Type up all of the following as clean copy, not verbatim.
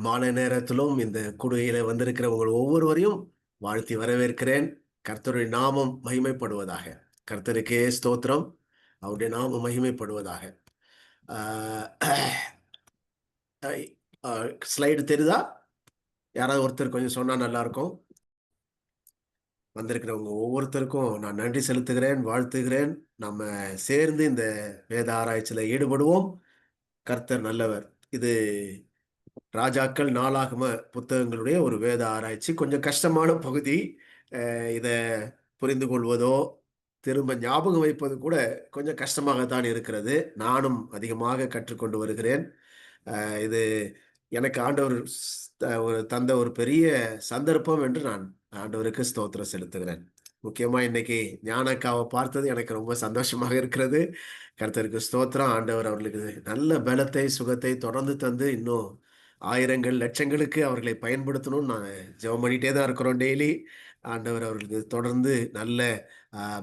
மாலை நேரத்திலும் இந்த குடுகையில வந்திருக்கிற உங்கள் ஒவ்வொருவரையும் வாழ்த்தி வரவேற்கிறேன். கர்த்தருடைய நாமம் மகிமைப்படுவதாக. கர்த்தருக்கே ஸ்தோத்திரம். அவருடைய நாமம் மகிமைப்படுவதாக. ஸ்லைடு தெரியுதா? யாராவது ஒருத்தர் கொஞ்சம் சொன்னா நல்லா இருக்கும். வந்திருக்கிறவங்க ஒவ்வொருத்தருக்கும் நான் நன்றி செலுத்துகிறேன், வாழ்த்துகிறேன். நம்ம சேர்ந்து இந்த வேத ஆராய்ச்சியில் ஈடுபடுவோம். கர்த்தர் நல்லவர். இது ராஜாக்கள் நாளாகம புத்தகங்களுடைய ஒரு வேத ஆராய்ச்சி. கொஞ்சம் கஷ்டமான பகுதி. இதை புரிந்து கொள்வதோ திரும்ப ஞாபகம் வைப்பது கூட கொஞ்சம் கஷ்டமாகத்தான் இருக்கிறது. நானும் அதிகமாக கற்றுக்கொண்டு வருகிறேன். இது எனக்கு ஆண்டவர் தந்த ஒரு பெரிய சந்தர்ப்பம் என்று நான் ஆண்டவருக்கு ஸ்தோத்திரம் செலுத்துகிறேன். முக்கியமா இன்னைக்கு ஞானக்காவை பார்த்தது எனக்கு ரொம்ப சந்தோஷமாக இருக்கிறது. கர்த்தருக்கு ஸ்தோத்திரம். ஆண்டவர் அவர்களுக்கு நல்ல பலத்தை சுகத்தை தொடர்ந்து தந்து இன்னும் ஆயிரங்கள் லட்சங்களுக்கு அவர்களை பயன்படுத்தணும்னு நான் ஜெபம் பண்ணிட்டே தான் இருக்கிறோம் டெய்லி. ஆண்டவர் அவர்களுக்கு தொடர்ந்து நல்ல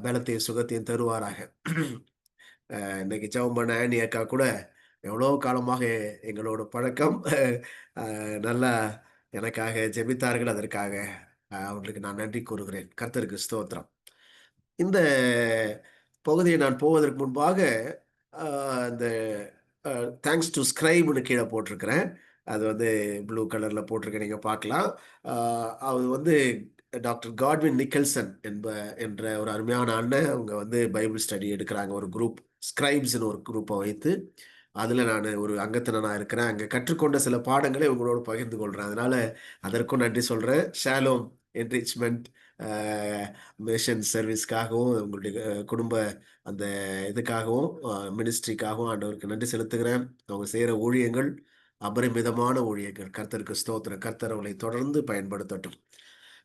பலத்தையும் சுகத்தையும் தருவாராக. இன்னைக்கு ஜெபம் பண்ண ஆனி அக்கா கூட எவ்வளோ காலமாக எங்களோட பழக்கம். நல்லா எனக்காக ஜெபித்தார்கள். அதற்காக அவர்களுக்கு நான் நன்றி கூறுகிறேன். கர்த்தருக்கு ஸ்தோத்திரம். இந்த பகுதியை நான் போவதற்கு முன்பாக இந்த தேங்க்ஸ் டு ஸ்கிரைப்னு கீழே போட்டிருக்கிறேன். அது வந்து ப்ளூ கலரில் போட்டிருக்கேன், நீங்கள் பார்க்கலாம். அது வந்து டாக்டர் காட்வின் நிக்கல்சன் என்ற ஒரு அருமையான அண்ணன். அவங்க வந்து பைபிள் ஸ்டடி எடுக்கிறாங்க. ஒரு குரூப் ஸ்கிரைப்ஸ்னு ஒரு குரூப்பை வைத்து அதில் நான் ஒரு அங்கத்தினனாக இருக்கிறேன். அங்கே கற்றுக்கொண்ட சில பாடங்களை உங்களோட பகிர்ந்து கொள்கிறேன். அதனால் அதற்கும் நன்றி சொல்கிறேன். ஷாலோம் என்ரிச்மெண்ட் மிஷன் சர்வீஸ்க்காகவும் உங்களுடைய குடும்ப அந்த இதுக்காகவும் மினிஸ்ட்ரிக்காகவும் ஆண்டவருக்கு நன்றி செலுத்துகிறேன். அவங்க செய்கிற ஊழியங்கள் அபரிமிதமான ஊழியங்கள். கர்த்தருக்கு ஸ்தோத்திரம். கர்த்தர் அவளை தொடர்ந்து பயன்படுத்தட்டும்.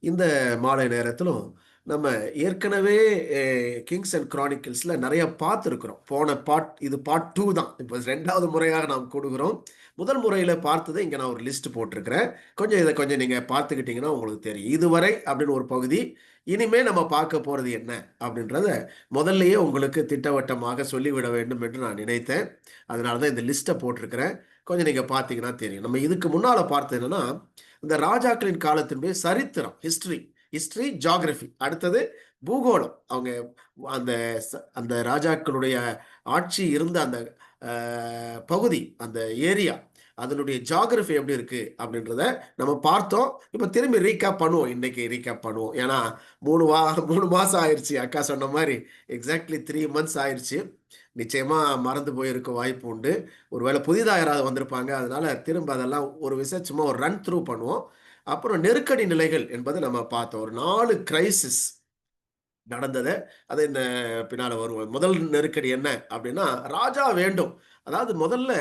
இந்த மாலை நேரத்திலும் நம்ம ஏற்கனவே கிங்ஸ் அண்ட் கிரானிக்கிள்ஸில் நிறைய பார்த்துருக்குறோம். போன இது பார்ட் 2 தான். இப்போ 2வது முறையாக நாம் கொடுக்குறோம். முதல் முறையில் பார்த்ததை இங்கே நான் ஒரு லிஸ்ட் போட்டிருக்கிறேன். இதை கொஞ்சம் நீங்கள் பார்த்துக்கிட்டிங்கன்னா உங்களுக்கு தெரியும். இதுவரை அப்படின்னு ஒரு பகுதி. இனிமே நம்ம பார்க்க போகிறது என்ன அப்படின்றத முதல்லையே உங்களுக்கு திட்டவட்டமாக சொல்லிவிட வேண்டும் என்று நான் நினைத்தேன். அதனால தான் இந்த லிஸ்ட்டை போட்டிருக்கிறேன். கொஞ்சம் நீங்கள் பார்த்தீங்கன்னா தெரியும். நம்ம இதுக்கு முன்னால் பார்த்தது என்னன்னா, இந்த ராஜாக்களின் காலத்தினுடைய சரித்திரம், ஹிஸ்டரி ஜியோகிராஃபி. அடுத்தது பூகோளம். அவங்க அந்த அந்த ராஜாக்களுடைய ஆட்சி இருந்த அந்த பகுதி, அந்த ஏரியா, அதனுடைய ஜியோகிராஃபி எப்படி இருக்கு அப்படின்றத நம்ம பார்த்தோம். இப்போ திரும்பி ரீகேப் பண்ணுவோம். இன்னைக்கு ரீகேப் பண்ணுவோம். ஏன்னா 3 மாசம் ஆயிடுச்சு. அக்கா சொன்ன மாதிரி எக்ஸாக்ட்லி 3 months ஆயிடுச்சு. நிச்சயமா மறந்து போயிருக்க வாய்ப்பு உண்டு. ஒருவேளை புதிதாக யாராவது வந்திருப்பாங்க. அதனால திரும்ப அதெல்லாம் ஒரு விஷயம் சும்மா ஒரு ரன் த்ரூ பண்ணுவோம். அப்புறம் நெருக்கடி நிலைகள் என்பதை நம்ம பார்த்தோம். ஒரு 4 கிரைசிஸ் நடந்ததை அது என்ன பின்னால வருவோம். முதல் நெருக்கடி என்ன அப்படின்னா, ராஜா வேண்டும். அதாவது முதல்ல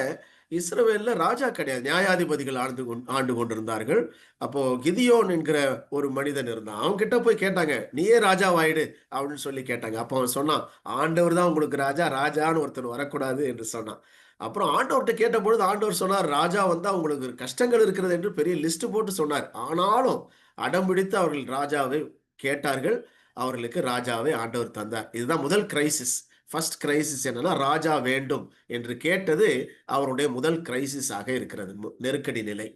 இஸ்ரவேல்ல ராஜா கிடையாது, நியாயாதிபதிகள் ஆண்டு கொண்டிருந்தார்கள். அப்போ கிதியோன் என்கிற ஒரு மனிதன் இருந்தான். அவங்க கிட்ட போய் கேட்டாங்க, நீயே ராஜாவாயிடு அப்படின்னு சொல்லி கேட்டாங்க. அப்போ அவன் சொன்னான், ஆண்டவர் தான் உங்களுக்கு ராஜா, ராஜான்னு ஒருத்தர் வரக்கூடாது என்று சொன்னான். அப்புறம் ஆண்டவர்கிட்ட கேட்ட பொழுது ஆண்டவர் சொன்னார், ராஜா வந்தா உங்களுக்கு கஷ்டங்கள் இருக்கிறது என்று பெரிய லிஸ்ட் போட்டு சொன்னார். ஆனாலும் அடம் பிடித்து அவர்கள் ராஜாவை கேட்டார்கள். அவர்களுக்கு ராஜாவை ஆண்டவர் தந்தார். இதுதான் முதல் கிரைசிஸ். ஃபர்ஸ்ட் கிரைசிஸ் என்னன்னா, ராஜா வேண்டும் என்று கேட்டது அவருடைய முதல் கிரைசிஸாக இருக்கிறது. நெருக்கடி நிலை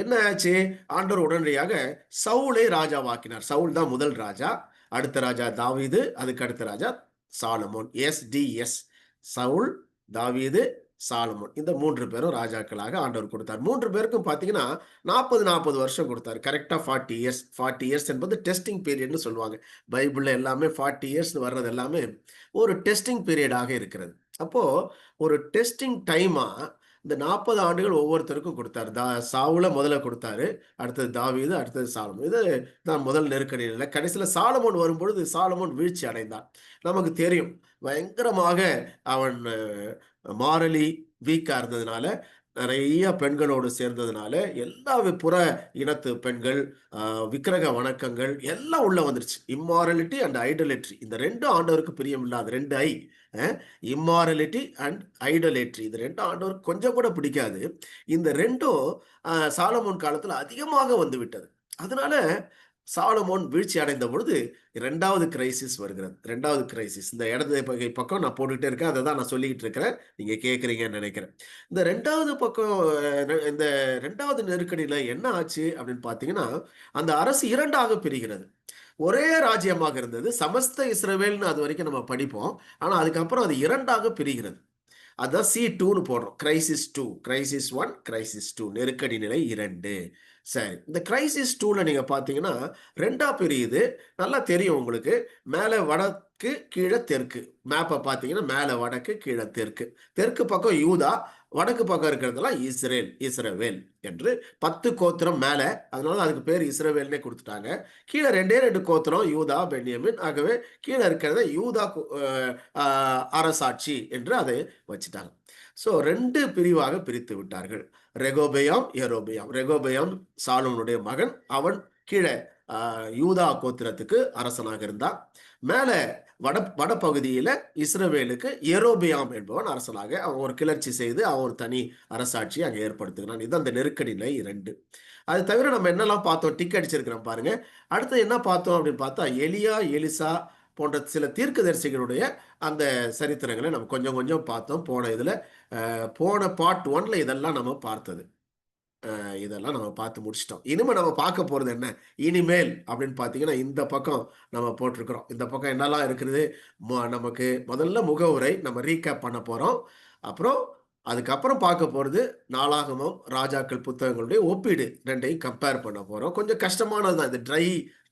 என்ன ஆச்சு? ஆண்டவர் உடனடியாக சவுலை ராஜாவாக்கினார். சவுல் தான் முதல் ராஜா. அடுத்த ராஜா தாவீது, அதுக்கு அடுத்த ராஜா சாலமோன். SDS, சவுல், தாவீது, சாலமோன். இந்த 3 பேரும் ராஜாக்களாக ஆண்டவர் கொடுத்தார். 3 பேருக்கும் பார்த்தீங்கன்னா 40 வருஷம் கொடுத்தார். கரெக்டாக 40 இயர்ஸ். 40 இயர்ஸ் என்பது டெஸ்டிங் பீரியட்னு சொல்லுவாங்க. பைபிளில் எல்லாமே 40 இயர்ஸ் வர்றது எல்லாமே ஒரு டெஸ்டிங் பீரியடாக இருக்கிறது. அப்போ ஒரு டெஸ்டிங் டைமா இந்த 40 ஆண்டுகள் ஒவ்வொருத்தருக்கும் கொடுத்தாரு. சாவுல முதல்ல கொடுத்தாரு, அடுத்தது தாவீது, அடுத்தது சாலமோன். இது தான் முதல் நெருக்கடி நிலை. கடைசியில் சாலமோன் வரும்பொழுது சாலமோன் வீழ்ச்சி அடைந்தான். நமக்கு தெரியும், பயங்கரமாக அவன் மாரலி வீக்கா இருந்ததுனால, நிறைய பெண்களோடு சேர்ந்ததுனால எல்லா புற இனத்து பெண்கள், விக்கிரக வணக்கங்கள் எல்லாம் உள்ள வந்துருச்சு. இம்மாரலிட்டி அண்ட் ஐடோலேட்ரி, இந்த 2 ஆண்டவருக்கு பிரியம் இல்லாத 2 இம்மாரலிட்டி அண்ட் ஐடோலேட்ரி, இது 2 ஆண்டவருக்கு கொஞ்சம் கூட பிடிக்காது. இந்த 2ம் சாலமோன் காலத்துல அதிகமாக வந்து விட்டது. அதனால சாலமோன் வீழ்ச்சி அடைந்த பொழுது இரண்டாவது கிரைசிஸ் வருகிறது. இரண்டாவது கிரைசிஸ் இந்த இடது பகை பக்கம் நான் போட்டுக்கிட்டே இருக்கேன். அதை தான் நான் சொல்லிக்கிட்டு இருக்கிறேன். நீங்க கேட்குறீங்கன்னு நினைக்கிறேன். இந்த ரெண்டாவது பக்கம் இந்த ரெண்டாவது நெருக்கடியில என்ன ஆச்சு அப்படின்னு பார்த்தீங்கன்னா, அந்த அரசு இரண்டாக பிரிகிறது. ஒரே ராஜ்யமாக இருந்தது. சமஸ்த இஸ்ரவேல்னு அது வரைக்கும் நம்ம படிப்போம். ஆனா அதுக்கப்புறம் அது இரண்டாக பிரிகிறது. அதான் C2ன்னு போடுறோம். கிரைசிஸ் 2, கிரைசிஸ் 1, கிரைசிஸ் 2, நெருக்கடி நிலை 2. சரி. இந்த கிரைசிஸ் 2ல நீங்க பார்த்தீங்கன்னா, 2ஆ பிரியுது. நல்லா தெரியும் உங்களுக்கு. மேல வடக்கு, கீழ தெற்கு. மேப்ப பார்த்தீங்கன்னா, மேல வடக்கு, கீழ தெற்கு. தெற்கு பக்கம் யூதா, வடக்கு பக்கம் இருக்கிறதெல்லாம் இஸ்ரேல், இஸ்ரவேல் என்று 10 கோத்திரம் மேல. அதனால அதுக்கு பேர் இஸ்ரவேல்னே குடுத்துட்டாங்க. கீழ 2 கோத்திரம் யூதா, பென்யமீன். ஆகவே கீழ இருக்கிறத யூதா அரசாட்சி என்று அதை வச்சுட்டாங்க. ஸோ 2 பிரிவாக பிரித்து விட்டார்கள். ரெகோபெயாம், யெரொபெயாம். ரெகோபெயாம் சாலோமோனுடைய மகன். அவன் கீழே யூதா கோத்திரத்துக்கு அரசனாக இருந்தான். மேல வடபகுதியில இஸ்ரவேலுக்கு யெரொபெயாம் என்பவன் அரசனாக அவன் ஒரு கிளர்ச்சி செய்து அவன் ஒரு தனி அரசாட்சியை அங்கே ஏற்படுத்துகிறான். இது அந்த நெருக்கடி நிலை 2. அது தவிர நம்ம என்னெல்லாம் பார்த்தோம், டிக் அடிச்சிருக்கிறோம் பாருங்க. அடுத்து என்ன பார்த்தோம் அப்படின்னு பார்த்தா, எலியா, எலிசா போன்ற சில தீர்க்கதரிசிகளுடைய அந்த சரித்திரங்களை நம்ம கொஞ்சம் கொஞ்சம் பார்த்தோம். போன பார்ட் 1ல இதெல்லாம் நம்ம பார்த்தது. இதெல்லாம் நம்ம பார்த்து முடிச்சிட்டோம். இனிமே நம்ம பார்க்க போறது என்ன? இனிமேல் அப்படின்னு பார்த்தீங்கன்னா, இந்த பக்கம் நம்ம போட்டிருக்கிறோம். இந்த பக்கம் என்னெல்லாம் இருக்குது? நமக்கு முதல்ல முகவுரை நம்ம ரீகேப் பண்ண போறோம். அப்புறம் அதுக்கப்புறம் பார்க்க போறது நாளாகமம், ராஜாக்கள் புத்தகங்களுடைய ஒப்பீடு. 2யும் கம்பேர் பண்ண போறோம். கொஞ்சம் கஷ்டமானது தான். இது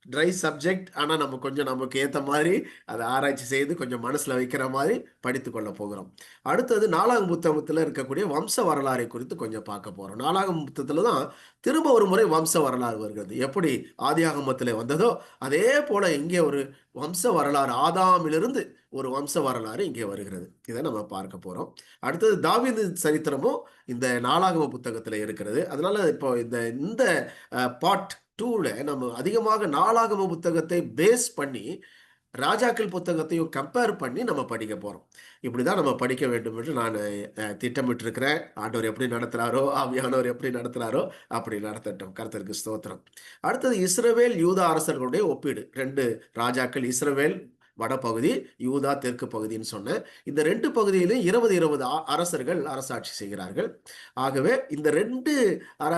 ட்ரை சப்ஜெக்ட். ஆனா நம்ம கொஞ்சம் நமக்கு ஏத்த மாதிரி அதை ஆராய்ச்சி செய்து கொஞ்சம் மனசுல வைக்கிற மாதிரி படித்துக் கொள்ள போகிறோம். அடுத்தது நாளாகம புத்தகத்துல இருக்கக்கூடிய வம்ச வரலாறை குறித்து கொஞ்சம் பார்க்க போறோம். நாளாகம புத்தகத்துல தான் திரும்ப ஒரு முறை வம்ச வரலாறு வருகிறது. எப்படி ஆதியாகமத்திலே வந்ததோ அதே போல இங்கே ஒரு வம்ச வரலாறு, ஆதாமிலிருந்து ஒரு வம்ச வரலாறு இங்கே வருகிறது. இதை நம்ம பார்க்க போறோம். அடுத்தது தாவீது சரித்திரமும் இந்த நாளாகம புத்தகத்துல இருக்கிறது. அதனால இப்போ இந்த இந்த பார்ட் 2ல நம்ம அதிகமாக நாளாகம புத்தகத்தை பேஸ் பண்ணி ராஜாக்கள் புத்தகத்தையும் கம்பேர் பண்ணி நம்ம படிக்க போறோம். இப்படிதான் நம்ம படிக்க வேண்டும் என்று நான் திட்டமிட்டு இருக்கிறேன். ஆண்டவர் எப்படி நடத்துறாரோ, ஆவியானவர் எப்படி நடத்துறாரோ அப்படி நடத்தட்டும். கர்த்தருக்கு ஸ்தோத்திரம். அடுத்தது இஸ்ரவேல் யூதா அரசர்களுடைய ஒப்பீடு. 2 ராஜாக்கள், இஸ்ரவேல் வடபகுதி, யூதா தெற்கு பகுதின்னு சொன்னேன். இந்த 2 பகுதியிலும் 20 அரசர்கள் அரசாட்சி செய்கிறார்கள். ஆகவே இந்த 2 அர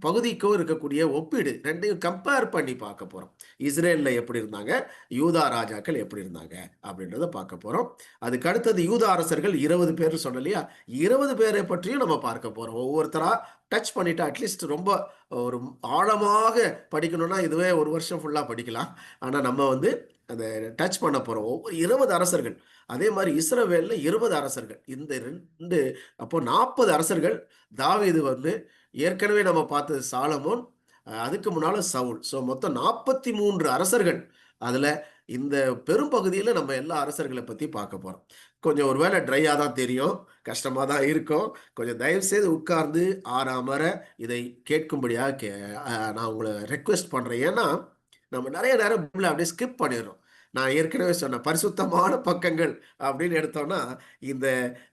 பகுதிக்கும் இருக்கக்கூடிய ஒப்பீடு 2யும் கம்பேர் பண்ணி பார்க்க போறோம். இஸ்ரேல்ல எப்படி இருந்தாங்க, யூதா ராஜாக்கள் எப்படி இருந்தாங்க அப்படின்றத பார்க்க போறோம். அதுக்கு அடுத்தது யூதா அரசர்கள் 20 பேர் சொன்ன இல்லையா, 20 பேரை பற்றியும் நம்ம பார்க்க போறோம். ஒவ்வொருத்தரா டச் பண்ணிட்டு அட்லீஸ்ட் ரொம்ப ஒரு ஆழமாக படிக்கணும்னா இதுவே ஒரு வருஷம் ஃபுல்லா படிக்கலாம். ஆனா நம்ம அந்த டச் பண்ண போறோம். ஒவ்வொரு 20 அரசர்கள். அதே மாதிரி இஸ்ரவேல்ல 20 அரசர்கள். இந்த 2 அப்போ 40 அரசர்கள். தாவீது ஏற்கனவே நம்ம பார்த்தது சாலமோன், அதுக்கு முன்னால சவுல். ஸோ மொத்தம் 43 அரசர்கள். அதுல இந்த பெரும்பகுதியில நம்ம எல்லா அரசர்களை பத்தி பார்க்க போறோம். கொஞ்சம் ஒருவேளை ட்ரையா தான் தெரியும், கஷ்டமா தான் இருக்கும். கொஞ்சம் தயவு செய்து உட்கார்ந்து ஆறாமற இதை கேட்கும்படியா நான் உங்களை ரெக்வெஸ்ட் பண்றேன். ஏன்னா நம்ம நிறைய நேரம் பைபிளை அப்படியே ஸ்கிப் பண்ணிடுறோம். நான் ஏற்கனவே சொன்னேன், பரிசுத்தமான பக்கங்கள் அப்படின்னு எடுத்தோம்னா இந்த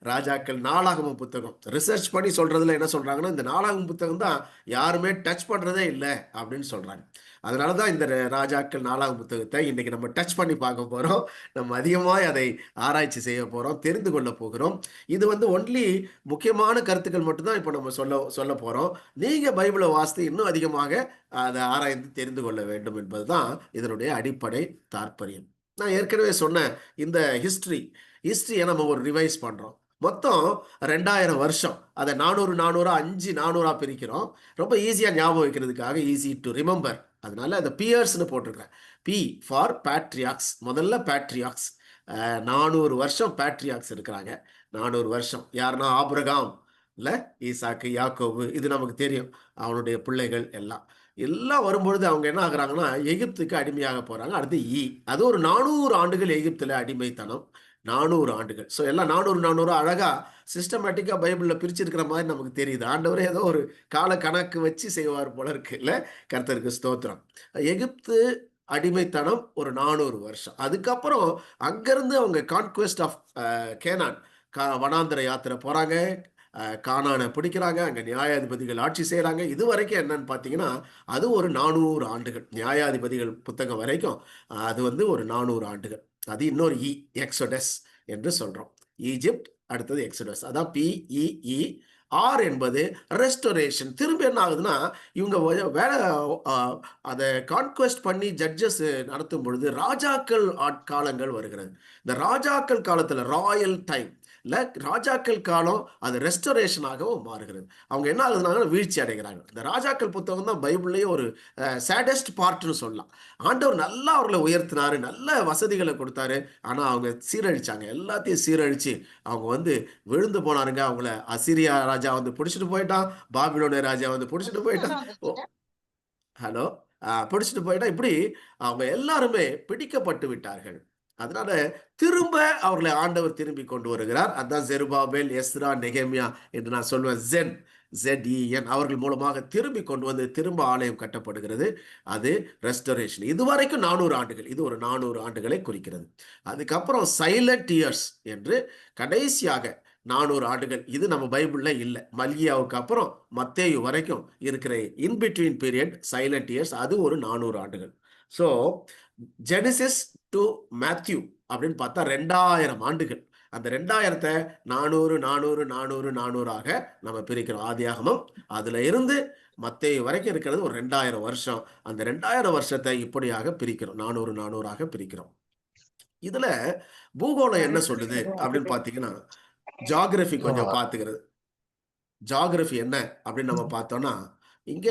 ராஜாக்கள் நாளாகம புத்தகம் ரிசர்ச் பண்ணி சொல்றதுல என்ன சொல்றாங்கன்னா, இந்த நாளாகம புத்தகம் தான் யாருமே டச் பண்றதே இல்லை அப்படின்னு சொல்றாங்க. அதனால தான் இந்த ராஜாக்கள் நாளாகம புத்தகத்தை இன்னைக்கு நம்ம டச் பண்ணி பார்க்க போறோம். நம்ம அதிகமாக அதை ஆராய்ச்சி செய்ய போறோம், தெரிந்து கொள்ள போகிறோம். இது ஒன்லி முக்கியமான கருத்துக்கள் மட்டும்தான் இப்போ நம்ம சொல்ல சொல்ல போறோம். நீங்க பைபிளை வாசித்து இன்னும் அதிகமாக அதை ஆராய்ந்து தெரிந்து கொள்ள வேண்டும் என்பதுதான் இதனுடைய அடிப்படை தாற்பயம். நான் ஏற்கனவே சொன்ன இந்த ஹிஸ்டரியை நம்ம ஒரு ரிவைஸ் பண்றோம். மொத்தம் 2000 வருஷம். அதை 400 400 5 400 பிரிக்கிறோம். ரொம்ப ஈஸியா ஞாபகம் வைக்கிறதுக்காக, ஈஸி டு ரிமெம்பர். அதனால அந்த பியர்ஸ்னு போட்டிருக்கேன். P for patriarchs. முதல்ல பேட்ரியாக்ஸ் 400 வருஷம் பேட்ரியாக்ஸ் இருக்கிறாங்க. 400 வருஷம் யாருன்னா ஆபிரகாம், இல்ல ஈசாக்கு, யாக்கோபு, இது நமக்கு தெரியும். அவனுடைய பிள்ளைகள் எல்லாம் எல்லாம் வரும்பொழுது அவங்க என்ன ஆகுறாங்கன்னா எகிப்துக்கு அடிமையாக போறாங்க. அடுத்து அது ஒரு 400 ஆண்டுகள் எகிப்துல அடிமைத்தனம். 400 ஆண்டுகள். ஸோ எல்லாம் 400 400 அழகா சிஸ்டமேட்டிக்கா பைபிள்ல பிரிச்சிருக்கிற மாதிரி நமக்கு தெரியுது. ஆண்டவரே ஏதோ ஒரு கால கணக்கு வச்சு செய்வார் போல இருக்கு இல்ல. கர்த்தருக்கு ஸ்தோத்திரம். எகிப்து அடிமைத்தனம் ஒரு 400 வருஷம். அதுக்கப்புறம் அங்கிருந்து அவங்க கான்குவெஸ்ட் ஆஃப் கேனான், வனாந்தர யாத்திரை போறாங்க. கானானை பிடிக்கிறாங்க, அங்க நியாயாதிபதிகள் ஆட்சி செய்யறாங்க. இது வரைக்கும் என்னன்னு பார்த்தீங்கன்னா அது ஒரு 400 ஆண்டுகள். நியாயாதிபதிகள் புத்தகம் வரைக்கும் அது வந்து ஒரு 400 ஆண்டுகள். அது இன்னொரு எக்ஸோடஸ் என்று சொல்றோம். ஈஜிப்ட், அடுத்தது எக்ஸோடஸ். அதான் PEE. ஆர் என்பது ரெஸ்டோரேஷன். திரும்ப என்ன ஆகுதுன்னா இவங்க வேலை அதை கான்குவெஸ்ட் பண்ணி ஜட்ஜஸ் நடத்தும் பொழுது ராஜாக்கள் காலங்கள் வருகிறது. இந்த ராஜாக்கள் காலத்தில் ராயல் டைம் இல்லை, ராஜாக்கள் காலம் அது ரெஸ்டோரேஷனாகவும் மாறுகிறது. அவங்க என்ன ஆகுதுனாங்க வீழ்ச்சி அடைகிறாங்க. இந்த ராஜாக்கள் புத்தகம் தான் பைபிள்லேயே ஒரு சேடஸ்ட் பார்ட்னு சொல்லலாம். ஆண்டவர் நல்லா அவர்களை உயர்த்தினாரு, நல்ல வசதிகளை கொடுத்தாரு. ஆனால் அவங்க சீரழிச்சாங்க, எல்லாத்தையும் சீரழிச்சு அவங்க வந்து விழுந்து போனாருங்க. அவங்கள அசிரியா ராஜா வந்து பிடிச்சிட்டு போயிட்டான், பாபிலோனிய ராஜா வந்து பிடிச்சிட்டு போயிட்டான். ஹலோ, பிடிச்சிட்டு போயிட்டா. இப்படி அவங்க எல்லாருமே பிடிக்கப்பட்டு விட்டார்கள். அதனால திரும்ப அவர்களை ஆண்டவர் திரும்பி கொண்டு வருகிறார். அதான் செருபாபேல், எஸ்ரா, நெகேமியா என்று நான் சொல்வேன். ZEN அவர்கள் மூலமாக திரும்பி கொண்டு வந்து திரும்ப ஆலயம் கட்டப்படுகிறது. அது ரெஸ்டோரேஷன். இதுவரைக்கும் 400 ஆண்டுகள். இது ஒரு 400 ஆண்டுகளை குறிக்கிறது. அதுக்கப்புறம் சைலண்ட் இயர்ஸ் என்று கடைசியாக 400 ஆண்டுகள். இது நம்ம பைபிள்ல இல்லை. மல்கியாவுக்கு அப்புறம் மத்தேயு வரைக்கும் இருக்கிற இன்பிட்வீன் பீரியட் சைலண்ட் இயர்ஸ், அது ஒரு 400 ஆண்டுகள். ஸோ ஜெனிசிஸ் டு மேத்யூ அப்படின்னு பார்த்தா 2000 ஆண்டுகள். அந்த 2000-ஐ 400 400 400 400ஆக நம்ம பிரிக்கிறோம். ஆதியாகமம் அதுல இருந்து மத்தேயு வரைக்கும் இருக்கிறது ஒரு 2000 வருஷம். அந்த 2000 வருஷத்தை இப்படியாக பிரிக்கிறோம், 400 400ஆக பிரிக்கிறோம். இதுல பூகோளம் என்ன சொல்லுது அப்படின்னு பாத்தீங்கன்னா ஜியாகிரபி கொஞ்சம் பார்த்துக்கிறது. ஜியாகிரபி என்ன அப்படின்னு நம்ம பார்த்தோம்னா இங்க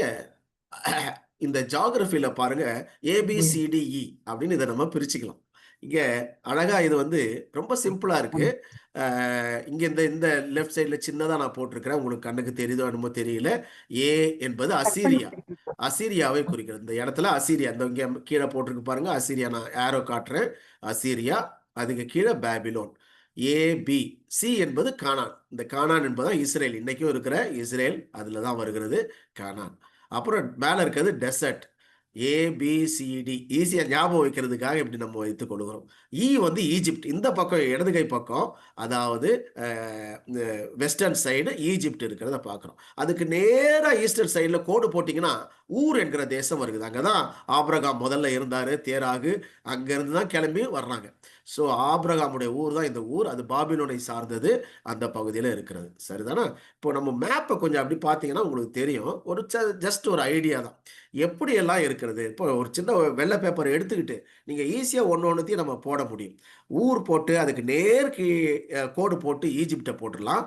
இந்த ஜியாகிரபியில பாருங்க ABCDE அப்படின்னு இதை நம்ம பிரிச்சுக்கலாம். இங்க அழகா இது வந்து ரொம்ப சிம்பிளா இருக்கு. இங்க இந்த இந்த லெஃப்ட் சைட்ல சின்னதா நான் போட்டிருக்கிறேன், உங்களுக்கு கண்ணுக்கு தெரியுதோ என்னமோ தெரியல. ஏ என்பது அசீரியா, அசீரியாவை குறிக்கிறது. இந்த இடத்துல அசீரியா, இந்த இங்க கீழே போட்டிருக்கு பாருங்க, அசீரியா. நான் ஏரோ காட்டுறேன், அசீரியா. அதுக்கு கீழே பேபிலோன். AB. C என்பது கானான். இந்த கானான் என்பதுதான் இஸ்ரேல், இன்னைக்கும் இருக்கிற இஸ்ரேல், அதுல தான் வருகிறது கானான். அப்புறம் மேல இருக்கிறது டெசர்ட். ABCD ஈஸியா ஞாபகம் வைக்கிறதுக்காக இப்படி நம்ம வைத்துக் கொள்கிறோம். வந்து ஈஜிப்ட், இந்த பக்கம் இடது கை பக்கம், அதாவது வெஸ்டர்ன் சைடு ஈஜிப்ட் இருக்கிறத பார்க்குறோம். அதுக்கு நேராக ஈஸ்டர்ன் சைடில் கோடு போட்டிங்கன்னா ஊர் என்கிற தேசம் வருது. அங்கே தான் ஆபிரகாம் முதல்ல இருந்தார், தேராகு. அங்கேருந்து தான் கிளம்பி வர்றாங்க. ஸோ ஆபிரகாமுடைய ஊர் தான் இந்த ஊர். அது பாபிலோனை சார்ந்தது, அந்த பகுதியில் இருக்கிறது. சரிதானா? இப்போ நம்ம மேப்பை கொஞ்சம் அப்படி பார்த்தீங்கன்னா உங்களுக்கு தெரியும். ஒரு ஜஸ்ட் ஒரு ஐடியா தான் எப்படியெல்லாம் இருக்கிறது. இப்போ ஒரு சின்ன வெள்ளை பேப்பரை எடுத்துக்கிட்டு நீங்கள் ஈஸியாக ஒன்று ஒன்றுத்தையும் நம்ம போட முடியும். ஊர் போட்டு அதுக்கு நேருக்கு கோடு போட்டு ஈஜிப்டை போட்டுடலாம்.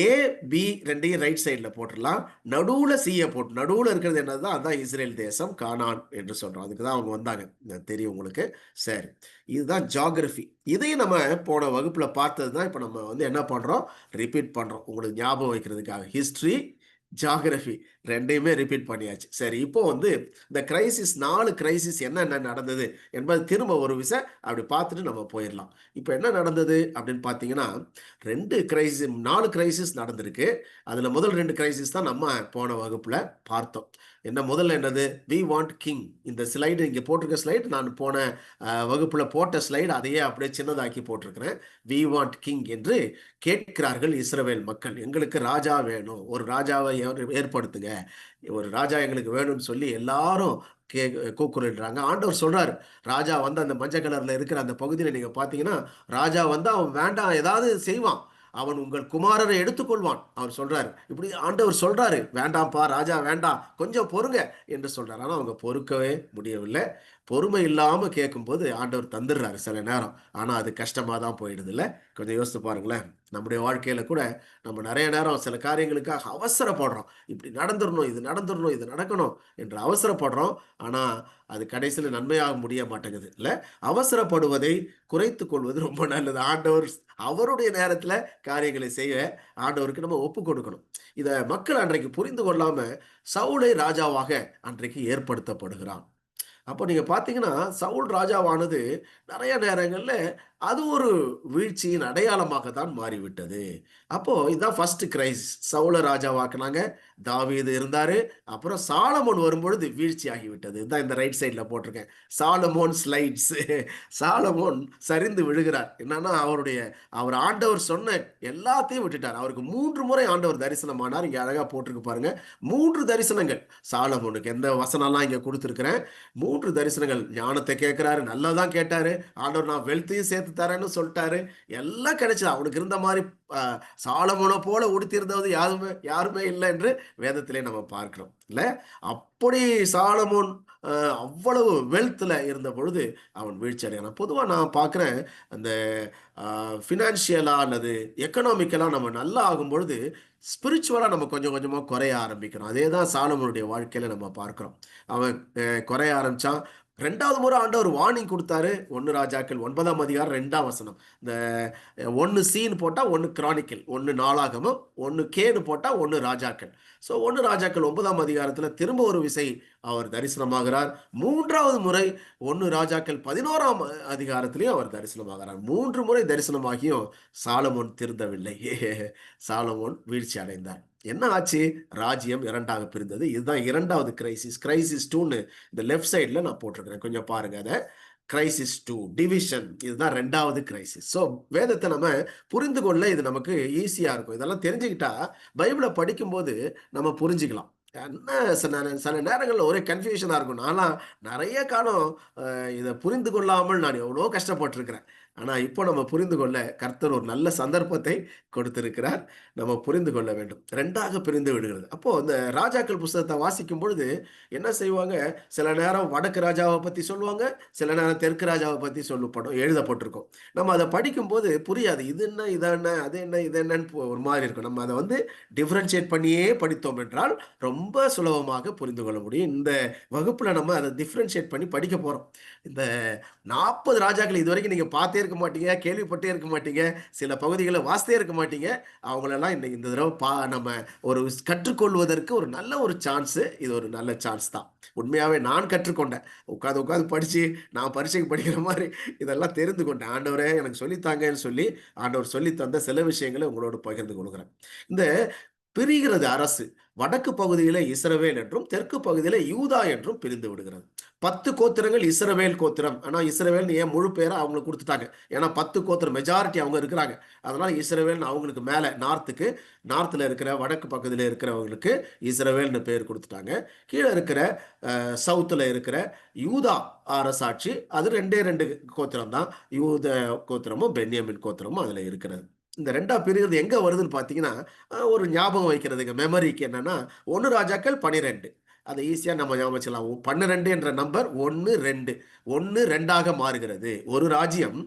AB ரெண்டையும் ரைட் சைடில் போட்டுடலாம். நடுவில் சியை போட்டு, நடுவில் இருக்கிறது என்னதுதான், அதுதான் இஸ்ரேல் தேசம், கானான் என்று சொல்கிறோம். அதுக்கு தான் அவங்க வந்தாங்க, தெரியும் உங்களுக்கு. சரி, இதுதான் ஜியாகிரபி. இதையும் நம்ம போன வகுப்பில் பார்த்தது தான் இப்போ நம்ம வந்து என்ன பண்ணுறோம், ரிப்பீட் பண்ணுறோம் உங்களுக்கு ஞாபகம் வைக்கிறதுக்காக. ஹிஸ்ட்ரி, ஜியாகிரபி ரெண்டையுமே ரிப்பீட் பண்ணியாச்சு. சரி, இப்போ வந்து இந்த கிரைசிஸ், 4 கிரைசிஸ் என்னென்ன நடந்தது என்பது திரும்ப ஒரு விஷயம் அப்படி பார்த்துட்டு நம்ம போயிடலாம். இப்போ என்ன நடந்தது அப்படின்னு பார்த்தீங்கன்னா 4 கிரைசிஸ் நடந்திருக்கு. அதில் முதல் 2 கிரைசிஸ் தான் நம்ம போன வகுப்பில் பார்த்தோம். முதல்ல என்னது, வி வாண்ட் கிங். இந்த ஸ்லைடு இங்கே போட்டிருக்க ஸ்லைடு நான் போன வகுப்பில் போட்ட ஸ்லைடு, அதையே அப்படியே சின்னதாக்கி போட்டிருக்கிறேன். வி வாண்ட் கிங் என்று கேட்கிறார்கள் இஸ்ரவேல் மக்கள். எங்களுக்கு ராஜா வேணும், ஒரு ராஜாவை ஏற்படுத்துங்க, ஒரு ராஜா எங்களுக்கு வேணும்னு சொல்லி எல்லாரும் கூக்குரல்றாங்க. ஆண்டவர் சொல்றாரு, ராஜா வந்து அந்த மஞ்சள் கலர்ல இருக்கிற அந்த பகுதியில் நீங்க பாத்தீங்கன்னா ராஜா வந்து அவன் வேண்டாம், ஏதாவது செய்வான், அவன் உங்கள் குமாரரை எடுத்துக்கொள்வான் அவர் சொல்றாரு. இப்படி ஆண்டவர் சொல்றாரு, வேண்டாம்ப்பா ராஜா வேண்டாம், கொஞ்சம் பொறுங்க என்று சொல்றாரு. ஆனா அவங்க பொறுக்கவே முடியவில்லை. பொறுமை இல்லாம கேட்கும்போது ஆண்டவர் தந்துடுறாரு சில நேரம். ஆனா அது கஷ்டமா தான் போயிடுது இல்ல. கொஞ்சம் யோசித்து பாருங்களேன். நம்முடைய வாழ்க்கையில கூட நம்ம நிறைய நேரம் சில காரியங்களுக்காக அவசரப்படுறோம். இப்படி நடந்துடணும், இது நடந்துடணும், இது நடக்கணும் என்று அவசரப்படுறோம். ஆனா அது கடைசியில் நன்மையாக முடிய மாட்டேங்குது இல்ல. அவசரப்படுவதை குறைத்து கொள்வது ரொம்ப நல்லது. ஆண்டவர் அவருடைய நேரத்துல காரியங்களை செய்ய ஆண்டவருக்கு நம்ம ஒப்பு கொடுக்கணும். இத மக்கள் அன்றைக்கு புரிந்து கொள்ளாம சவுலை ராஜாவாக அன்றைக்கு ஏற்படுத்தப்படுகிறான். அப்போ நீங்க பாத்தீங்கன்னா சவுல் ராஜாவானது நிறைய நேரங்கள்ல அது ஒரு வீழ்ச்சியின் அடையாளமாக தான் மாறிவிட்டது. அப்போ இதுதான் ஃபர்ஸ்ட் கிரைசிஸ். சவுல ராஜாவாக்குனாங்க, தாவீது இருந்தாரு. அப்புறம் சாலமோன் வரும்பொழுது வீழ்ச்சி ஆகிவிட்டது. இதுதான் இந்த ரைட் சைடுல போட்டிருக்கேன். Solomon slides. சாலமோன் சரிந்து விழுகிறார். என்னன்னா அவர் ஆண்டவர் சொன்ன எல்லாத்தையும் விட்டுட்டார். அவருக்கு 3 முறை ஆண்டவர் தரிசனமானார். இங்க அழகா போட்டிருக்கு பாருங்க. 3 தரிசனங்கள். சாலமோனுக்கு எந்த வசனம்லாம் இங்க கொடுத்திருக்கிறேன். 3 தரிசனங்கள். ஞானத்தை கேட்கிறாரு, நல்லதான் கேட்டாரு. ஆண்டவர் நான் வெல்த்தையும் சேர்த்து தரேன்னு சொல்லிட்டாரு. எல்லாம் கிடைச்சது. அவனுக்கு இருந்த மாதிரி சாலமோனை போல உடுத்தியிருந்தது யாருமே யாருமே இல்லை என்று வேதத்திலே நம்ம பார்க்கிறோம் இல்ல. அப்படி சாலமோன் அவ்வளவு வெல்த்ல இருந்த பொழுது அவன் வீழ்ச்சி அடையான். பொதுவாக நான் பார்க்குறேன், அந்த ஃபினான்ஷியலா அல்லது எக்கனாமிக்கலா நம்ம நல்லா ஆகும் பொழுது ஸ்பிரிச்சுவலா நம்ம கொஞ்சம் கொஞ்சமா குறைய ஆரம்பிக்கிறோம். அதே தான் சாலமோனுடைய வாழ்க்கையில நம்ம பார்க்கிறோம். அவன் குறைய ஆரம்பிச்சான். 2வது முறை ஆண்டவர் வார்னிங் கொடுத்தாரு. 1 ராஜாக்கள் 9ஆம் அதிகாரம் 2ஆம் வசனம். இந்த 1 சீன் போட்டா 1 கிரானிக்கல், 1 நாளாகமம், 1 கேன்னு போட்டா 1 ராஜாக்கள். ஸோ 1 ராஜாக்கள் 9ஆம் அதிகாரத்தில் திரும்ப ஒரு விசை அவர் தரிசனமாகிறார். 3வது முறை 1 ராஜாக்கள் 11ஆம் அதிகாரத்திலையும் அவர் தரிசனமாகிறார். 3 முறை தரிசனமாகியும் சாலமோன் திருந்தவில்லை. சாலமோன் வீழ்ச்சி அடைந்தார். என்ன ஆச்சு? ராஜ்யம் 2ஆக பிரிந்தது. இதுதான் 2வது கிரைசிஸ். கிரைசிஸ் 2ன்னு இந்த லெஃப்ட் சைட்ல நான் போட்டிருக்கிறேன். கொஞ்சம் பாருங்க அதை. Crisis 2 division. இதுதான் 2வது கிரைசிஸ். ஸோ வேதத்தை நம்ம புரிந்து கொள்ள இது நமக்கு ஈஸியா இருக்கும். இதெல்லாம் தெரிஞ்சுக்கிட்டா பைபிளை படிக்கும்போது நம்ம புரிஞ்சுக்கலாம். என்ன சில நேரங்களில் ஒரே கன்ஃபியூஷனா இருக்கும். நான்லாம் நிறைய காலம் இதை புரிந்து கொள்ளாமல் நான் எவ்வளோ கஷ்டப்பட்டிருக்கிறேன். ஆனா இப்போ நம்ம புரிந்து கொள்ள கர்த்தர் ஒரு நல்ல சந்தர்ப்பத்தை கொடுத்திருக்கிறார். நம்ம புரிந்து கொள்ள வேண்டும். 2ஆக பிரிந்து விடுகிறது. அப்போ இந்த ராஜாக்கள் புஸ்தகத்தை வாசிக்கும் பொழுது என்ன செய்வாங்க? சில நேரம் வடக்கு ராஜாவை பத்தி சொல்லுவாங்க, சில நேரம் தெற்கு ராஜாவை பத்தி எழுதப்பட்டிருக்கும். நம்ம அதை படிக்கும்போது புரியாது. இது என்ன, இது என்ன, அது என்ன, இது என்னன்னு ஒரு மாதிரி இருக்கும். நம்ம அதை டிஃபரன்ஷியேட் பண்ணியே படித்தோம் என்றால் ரொம்ப சுலபமாக புரிந்து கொள்ள முடியும். இந்த வகுப்புல நம்ம அதை டிஃபரன்ஷியேட் பண்ணி படிக்க போறோம். இந்த 40 ராஜாக்கள் இதுவரைக்கும் நீங்க பார்த்தே இருக்க மாட்டீங்க, கேள்விப்பட்டே இருக்க மாட்டீங்க, சில பகுதிகளை வாசித்தே இருக்க மாட்டீங்க. அவங்களெல்லாம் இந்த தடவை நம்ம ஒரு கற்றுக்கொள்வதற்கு ஒரு நல்ல ஒரு சான்ஸ். இது ஒரு நல்ல சான்ஸ் தான். உண்மையாவே நான் கற்றுக்கொண்டேன். உட்காந்து படிச்சு நான் பரீட்சைக்கு படிக்கிற மாதிரி இதெல்லாம் தெரிந்து கொண்டேன். ஆண்டவரே எனக்கு சொல்லித்தாங்கன்னு சொல்லி ஆண்டவர் சொல்லி தந்த சில விஷயங்களை உங்களோடு பகிர்ந்து கொள்கிறேன். இந்த பிரிகிறது அரசு. வடக்கு பகுதியில இஸ்ரவேல் என்றும் தெற்கு பகுதியில யூதா என்றும் பிரிந்து விடுகிறது. 10 கோத்திரங்கள் இஸ்ரவேல் கோத்திரம். ஆனா இஸ்ரவேல் ஏன் முழு பேரை அவங்களுக்கு கொடுத்துட்டாங்க? ஏன்னா 10 கோத்திரம் மெஜாரிட்டி அவங்க இருக்கிறாங்க. அதனால இஸ்ரவேல் அவங்களுக்கு மேல நார்த்ல இருக்கிற வடக்கு பக்கத்துல இருக்கிறவங்களுக்கு இஸ்ரவேல்னு பேர் கொடுத்துட்டாங்க. கீழே இருக்கிற சவுத்துல இருக்கிற யூதா அரசாட்சி, அது 2 கோத்திரம் தான். யூத கோத்திரமும் பென்யாமின் கோத்திரமும் அதுல இருக்கிறது. இந்த 2ஆ பிரிகிறது எங்க வருதுன்னு பார்த்தீங்கன்னா, ஒரு ஞாபகம் வைக்கிறதுக்கு மெமரிக்கு என்னன்னா, 1 ராஜாக்கள் 12. அதை ஈஸியா நம்ம ஞாபகம் வச்சுக்கலாம். 12 என்ற நம்பர் 1, 2. 1 2ஆக மாறுகிறது. ஒரு ராஜ்யம்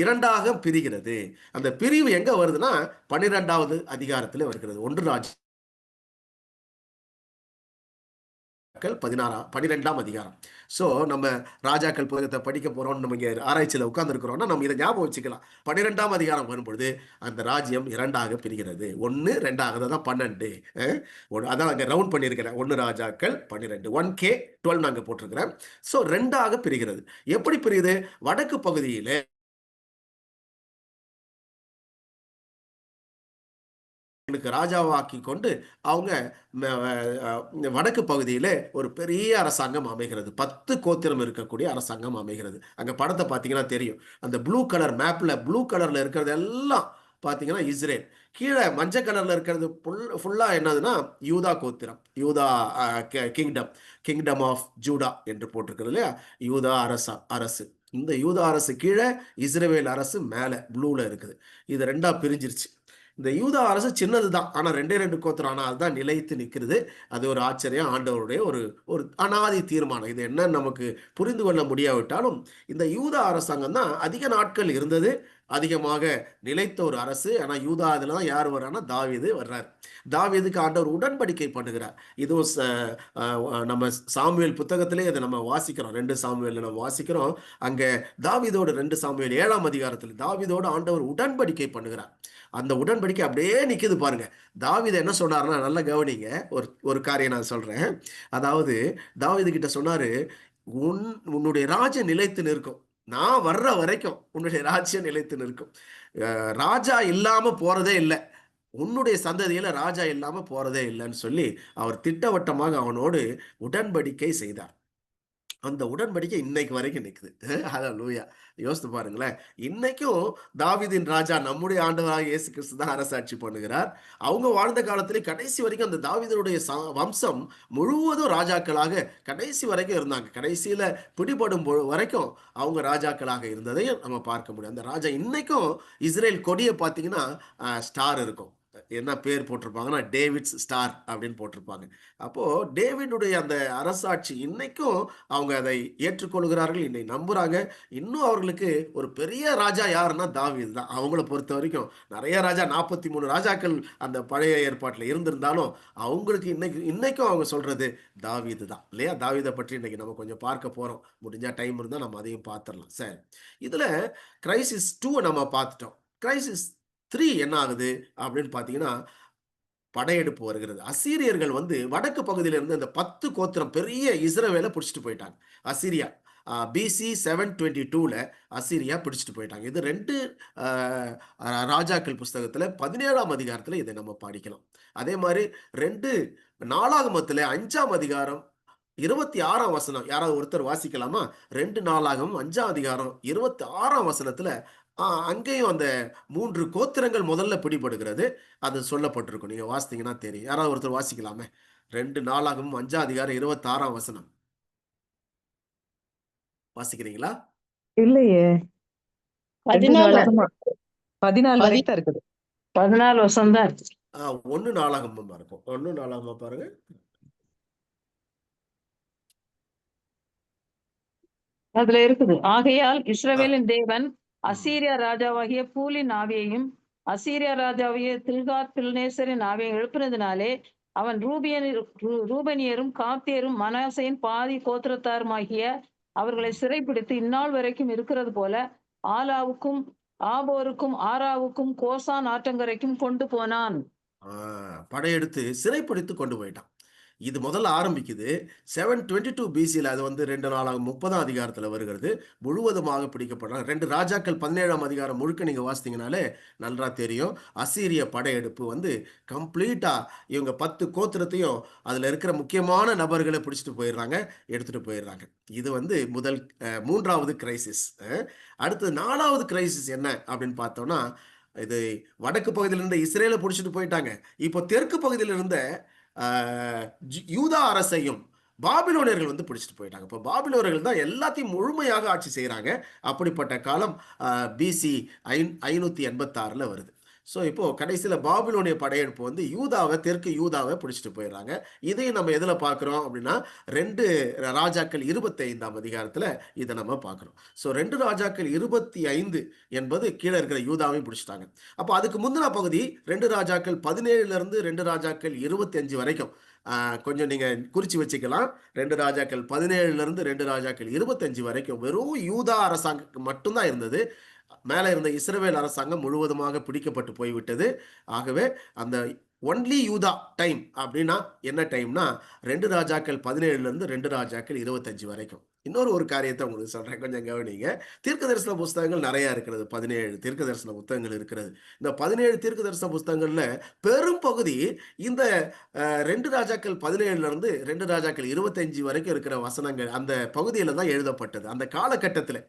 2ஆக பிரிகிறது. அந்த பிரிவு எங்க வருதுன்னா 12வது அதிகாரத்தில் வருகிறது. 1 ராஜ்யம் 12ஆம் அதிகாரம். ஸோ நம்ம ராஜாக்கள் புத்தகத்தை படிக்க போறோம், நம்ம இங்கே ஆராய்ச்சியில் உட்கார்ந்துருக்கிறோம்னா நம்ம இதை ஞாபகம் வச்சுக்கலாம். 12ஆம் அதிகாரம் வரும்பொழுது அந்த ராஜ்யம் 2ஆக பிரிகிறது. 1 2ஆக தான் 12. அதான் அங்கே ரவுண்ட் பண்ணியிருக்கிறேன். 1 ராஜாக்கள் 12 1K 12 நாங்கள் போட்டிருக்கிறேன். ஸோ 2ஆக பிரிகிறது. எப்படி பிரியுது? வடக்கு பகுதியிலே ராஜாவாக்கி கொண்டு அவங்க வடக்கு பகுதியில ஒரு பெரிய அரசாங்கம் அமைகிறது. 10 கோத்திரம் இருக்கக்கூடிய அரசாங்கம் அமைகிறது. அங்க படத்தை பார்த்தீங்கன்னா தெரியும். அந்த ப்ளூ கலர் மேப்ல ப்ளூ கலர்ல இருக்கிறது எல்லாம் பார்த்தீங்கன்னா இஸ்ரேல். கீழே மஞ்சள் கலர்ல இருக்கிறது ஃபுல்லா என்னதுன்னா யூதா கோத்திரம், யூதா கிங்டம் ஆஃப் ஜூடா என்று போட்டிருக்கிறது இல்லையா? யூதா அரசு. இந்த யூதா அரசு கீழே, இஸ்ரேல் அரசு மேல ப்ளூல இருக்குது. இது 2ஆ பிரிஞ்சிருச்சு. இந்த யூதா அரசு சின்னது தான். ஆனால் 2 கோத்திரம். ஆனால் அதுதான் நிலைத்து நிற்கிறது. அது ஒரு ஆச்சரியம். ஆண்டவருடைய ஒரு அனாதி தீர்மானம். இது என்ன நமக்கு புரிந்து கொள்ள முடியாவிட்டாலும் இந்த யூதா அரசாங்கம் தான் அதிக நாட்கள் இருந்தது. அதிகமாக நிலைத்த ஒரு அரசு. ஆனால் யூதா அதில் தான் யார் வர்றான்னா தாவீது வர்றார். தாவீதுக்கு ஆண்டவர் உடன்படிக்கை பண்ணுகிறார். இதுவும் நம்ம சாமுவேல் புத்தகத்திலே அதை நம்ம வாசிக்கிறோம். 2 சாமுவேல் நம்ம வாசிக்கிறோம். அங்கே தாவீதோடு 2 சாமுவேல் 7ஆம் அதிகாரத்தில் தாவீதோடு ஆண்டவர் உடன்படிக்கை பண்ணுகிறார். அந்த உடன்படிக்கை அப்படியே நிக்குது பாருங்க. தாவீது என்ன சொன்னார்னா, நல்ல கவனிங்க. ஒரு காரியம் நான் சொல்றேன். அதாவது தாவீது கிட்ட சொன்னாரு, உன்னுடைய ராஜ்யம் நிலைத்து நிற்கும். நான் வர்ற வரைக்கும் உன்னுடைய ராஜ்யம் நிலைத்து நிற்கும். ராஜா இல்லாம போறதே இல்லை, உன்னுடைய சந்ததியில ராஜா இல்லாம போறதே இல்லைன்னு சொல்லி அவர் திட்டவட்டமாக அவனோடு உடன்படிக்கை செய்தார். அந்த உடன்படிக்கை இன்னைக்கு வரைக்கும் நிக்குது. ஹalleluya. யோசித்து பாருங்களேன். இன்னைக்கும் தாவீதின் ராஜா நம்முடைய ஆண்டவராகிய இயேசு கிறிஸ்து தான் அரசாட்சி பண்ணுகிறார். அவங்க வாழ்ந்த காலத்திலே கடைசி வரைக்கும் அந்த தாவீதுடைய வம்சம் முழுவதும் ராஜாக்களாக கடைசி வரைக்கும் இருந்தாங்க. கடைசியில பிடிபடும் வரைக்கும் அவங்க ராஜாக்களாக இருந்ததையும் நம்ம பார்க்க முடியும். அந்த ராஜா இன்னைக்கும் இஸ்ரேல் கொடியை பார்த்தீங்கன்னா ஸ்டார் இருக்கும். என்ன பேர் போட்டிருப்பாங்கன்னா டேவிட்ஸ் ஸ்டார் அப்படின்னு போட்டிருப்பாங்க. அப்போ டேவிடுடைய அந்த அரசாட்சி இன்னைக்கும் அவங்க அதை ஏற்றுக்கொள்கிறார்கள், இன்னை நம்புறாங்க. இன்னும் அவர்களுக்கு ஒரு பெரிய ராஜா யாருன்னா தாவீது தான். அவங்கள பொறுத்த வரைக்கும் நிறைய ராஜா, 43 ராஜாக்கள் அந்த பழைய ஏற்பாட்டில் இருந்திருந்தாலும் அவங்களுக்கு இன்னைக்கும் அவங்க சொல்றது தாவீது தான் இல்லையா. தாவீதை பற்றி இன்னைக்கு நம்ம கொஞ்சம் பார்க்க போறோம். முடிஞ்சா டைம் இருந்தால் நம்ம அதையும் பார்த்துடலாம். சரி, இதுல கிரைசிஸ் 2 நம்ம பார்த்துட்டோம். கிரைசிஸ் 3 என்ன ஆகுது அப்படின்னு பார்த்தீங்கன்னா, படையெடுப்பு வருகிறது. அசீரியர்கள் வந்து வடக்கு பகுதியில இருந்து அந்த 10 கோத்திரம் பெரிய இஸ்ரவேலை பிடிச்சிட்டு போயிட்டாங்க. அசீரியா பிசி 722ல அசீரியா பிடிச்சிட்டு போயிட்டாங்க. இது 2 ராஜாக்கள் புஸ்தகத்துல 17ஆம் அதிகாரத்துல இதை நம்ம படிக்கலாம். அதே மாதிரி 2 நாளாகமத்துல 5ஆம் அதிகாரம் 26ஆம் வசனம் யாராவது ஒருத்தர் வாசிக்கலாமா? 2 நாளாகமம் 5ஆம் அதிகாரம் 26ஆம் வசனத்துல அங்கேயும் அந்த 3 கோத்திரங்கள் முதல்ல பிடிபடுகிறது. அது சொல்லப்பட்டிருக்கும். நீங்க வாசித்தீங்கன்னா தெரியும். யாராவது ஒருத்தர் வாசிக்கலாமே? 2 நாளாகமம் 5ஆம் அதிகாரம் 26ஆம் வசனம் வாசிக்கிறீங்களா? இல்லையே. 14 14 வரைக்கும் தான் இருக்குது. 14 வருஷம் தான் இருக்கு. 1 நாளாகமமா இருக்கும். 1 நாளாகமா பாருங்க. அதுல இருக்குது. ஆகையால் இஸ்ரவேலின் தேவன் அசீரியா ராஜாவாகிய பூலின் ஆவியையும் அசீரியா ராஜாவாகிய தில்காத் பில்நேசரின் ஆவியை எழுப்பினதினாலே அவன் ரூபனியரும் காத்தியரும் மனாசையின் பாதி கோத்திரத்தாருமாகிய அவர்களை சிறைப்பிடித்து இந்நாள் வரைக்கும் இருக்கிறது போல ஆலாவுக்கும் ஆபோருக்கும் ஆராவுக்கும் கோசான் ஆற்றங்கரைக்கும் கொண்டு போனான். படையெடுத்து சிறைப்பிடித்து கொண்டு போயிட்டான். இது முதல்ல ஆரம்பிக்குது 722 பிசியில். அது வந்து 2 நாளாக 30ஆம் அதிகாரத்தில் வருகிறது. முழுவதுமாக பிடிக்கப்படுறாங்க. 2 ராஜாக்கள் 17ஆம் அதிகாரம் முழுக்க நீங்க வாசித்தீங்கனாலே நல்லா தெரியும். அசீரிய படையெடுப்பு வந்து கம்ப்ளீட்டா இவங்க 10 கோத்திரத்தையும் அதுல இருக்கிற முக்கியமான நபர்களை பிடிச்சிட்டு போயிடுறாங்க, எடுத்துட்டு போயிடுறாங்க. இது வந்து முதல் 3வது கிரைசிஸ். அடுத்து 4வது கிரைசிஸ் என்ன அப்படின்னு பார்த்தோம்னா, இது வடக்கு பகுதியில் இருந்த இஸ்ரேலை பிடிச்சிட்டு போயிட்டாங்க. இப்போ தெற்கு பகுதியில் இருந்த யூதா அரசையும் பாபிலோனியர்கள் வந்து பிடிச்சிட்டு போயிட்டாங்க. இப்போ பாபிலோனியர்கள் தான் எல்லாத்தையும் முழுமையாக ஆட்சி செய்கிறாங்க. அப்படிப்பட்ட காலம் பிசி 586ல் வருது. ஸோ இப்போ கடைசியில் பாபிலோனிய படையெடுப்பு வந்து தெற்கு யூதாவை பிடிச்சிட்டு போயிடுறாங்க. இதையும் நம்ம எதில் பார்க்குறோம் அப்படின்னா 2 ராஜாக்கள் 25ஆம் அதிகாரத்தில் இதை நம்ம பார்க்குறோம். ஸோ 2 ராஜாக்கள் 25 என்பது கீழே இருக்கிற யூதாவையும் பிடிச்சிட்டாங்க. அப்போ அதுக்கு முந்தின பகுதி 2 ராஜாக்கள் 17லேருந்து 2 ராஜாக்கள் 25 வரைக்கும் கொஞ்சம் நீங்கள் குறித்து வச்சுக்கலாம். 2 ராஜாக்கள் 17லேருந்து 2 ராஜாக்கள் 25 வரைக்கும் வெறும் யூதா அரசாங்கம் மட்டும்தான் இருந்தது. மேலே இருந்த இஸ்ரவேல் அரசாங்கம் முழுவதுமாக பிடிக்கப்பட்டு போய்விட்டது. ஆகவே அந்த ஒன்லி யூதா டைம் அப்படின்னா என்ன டைம்னா 2 ராஜாக்கள் 17லேருந்து 2 ராஜாக்கள் 25 வரைக்கும். ஒரு காரியத்தை உங்களுக்கு சொல்றேன், கொஞ்சம் கவனிங்க. தீர்க்க தரிசன புஸ்தகங்கள் நிறைய இருக்கிறது. 17 தீர்க்க தரிசன புத்தகங்கள் இருக்கிறது. இந்த 17 தீர்க்க தரிசன புஸ்தகங்கள்ல பெரும் பகுதி இந்த 2 ராஜாக்கள் 17லேருந்து 2 ராஜாக்கள் 25 வரைக்கும் இருக்கிற வசனங்கள் அந்த பகுதியில தான் எழுதப்பட்டது. அந்த காலகட்டத்தில்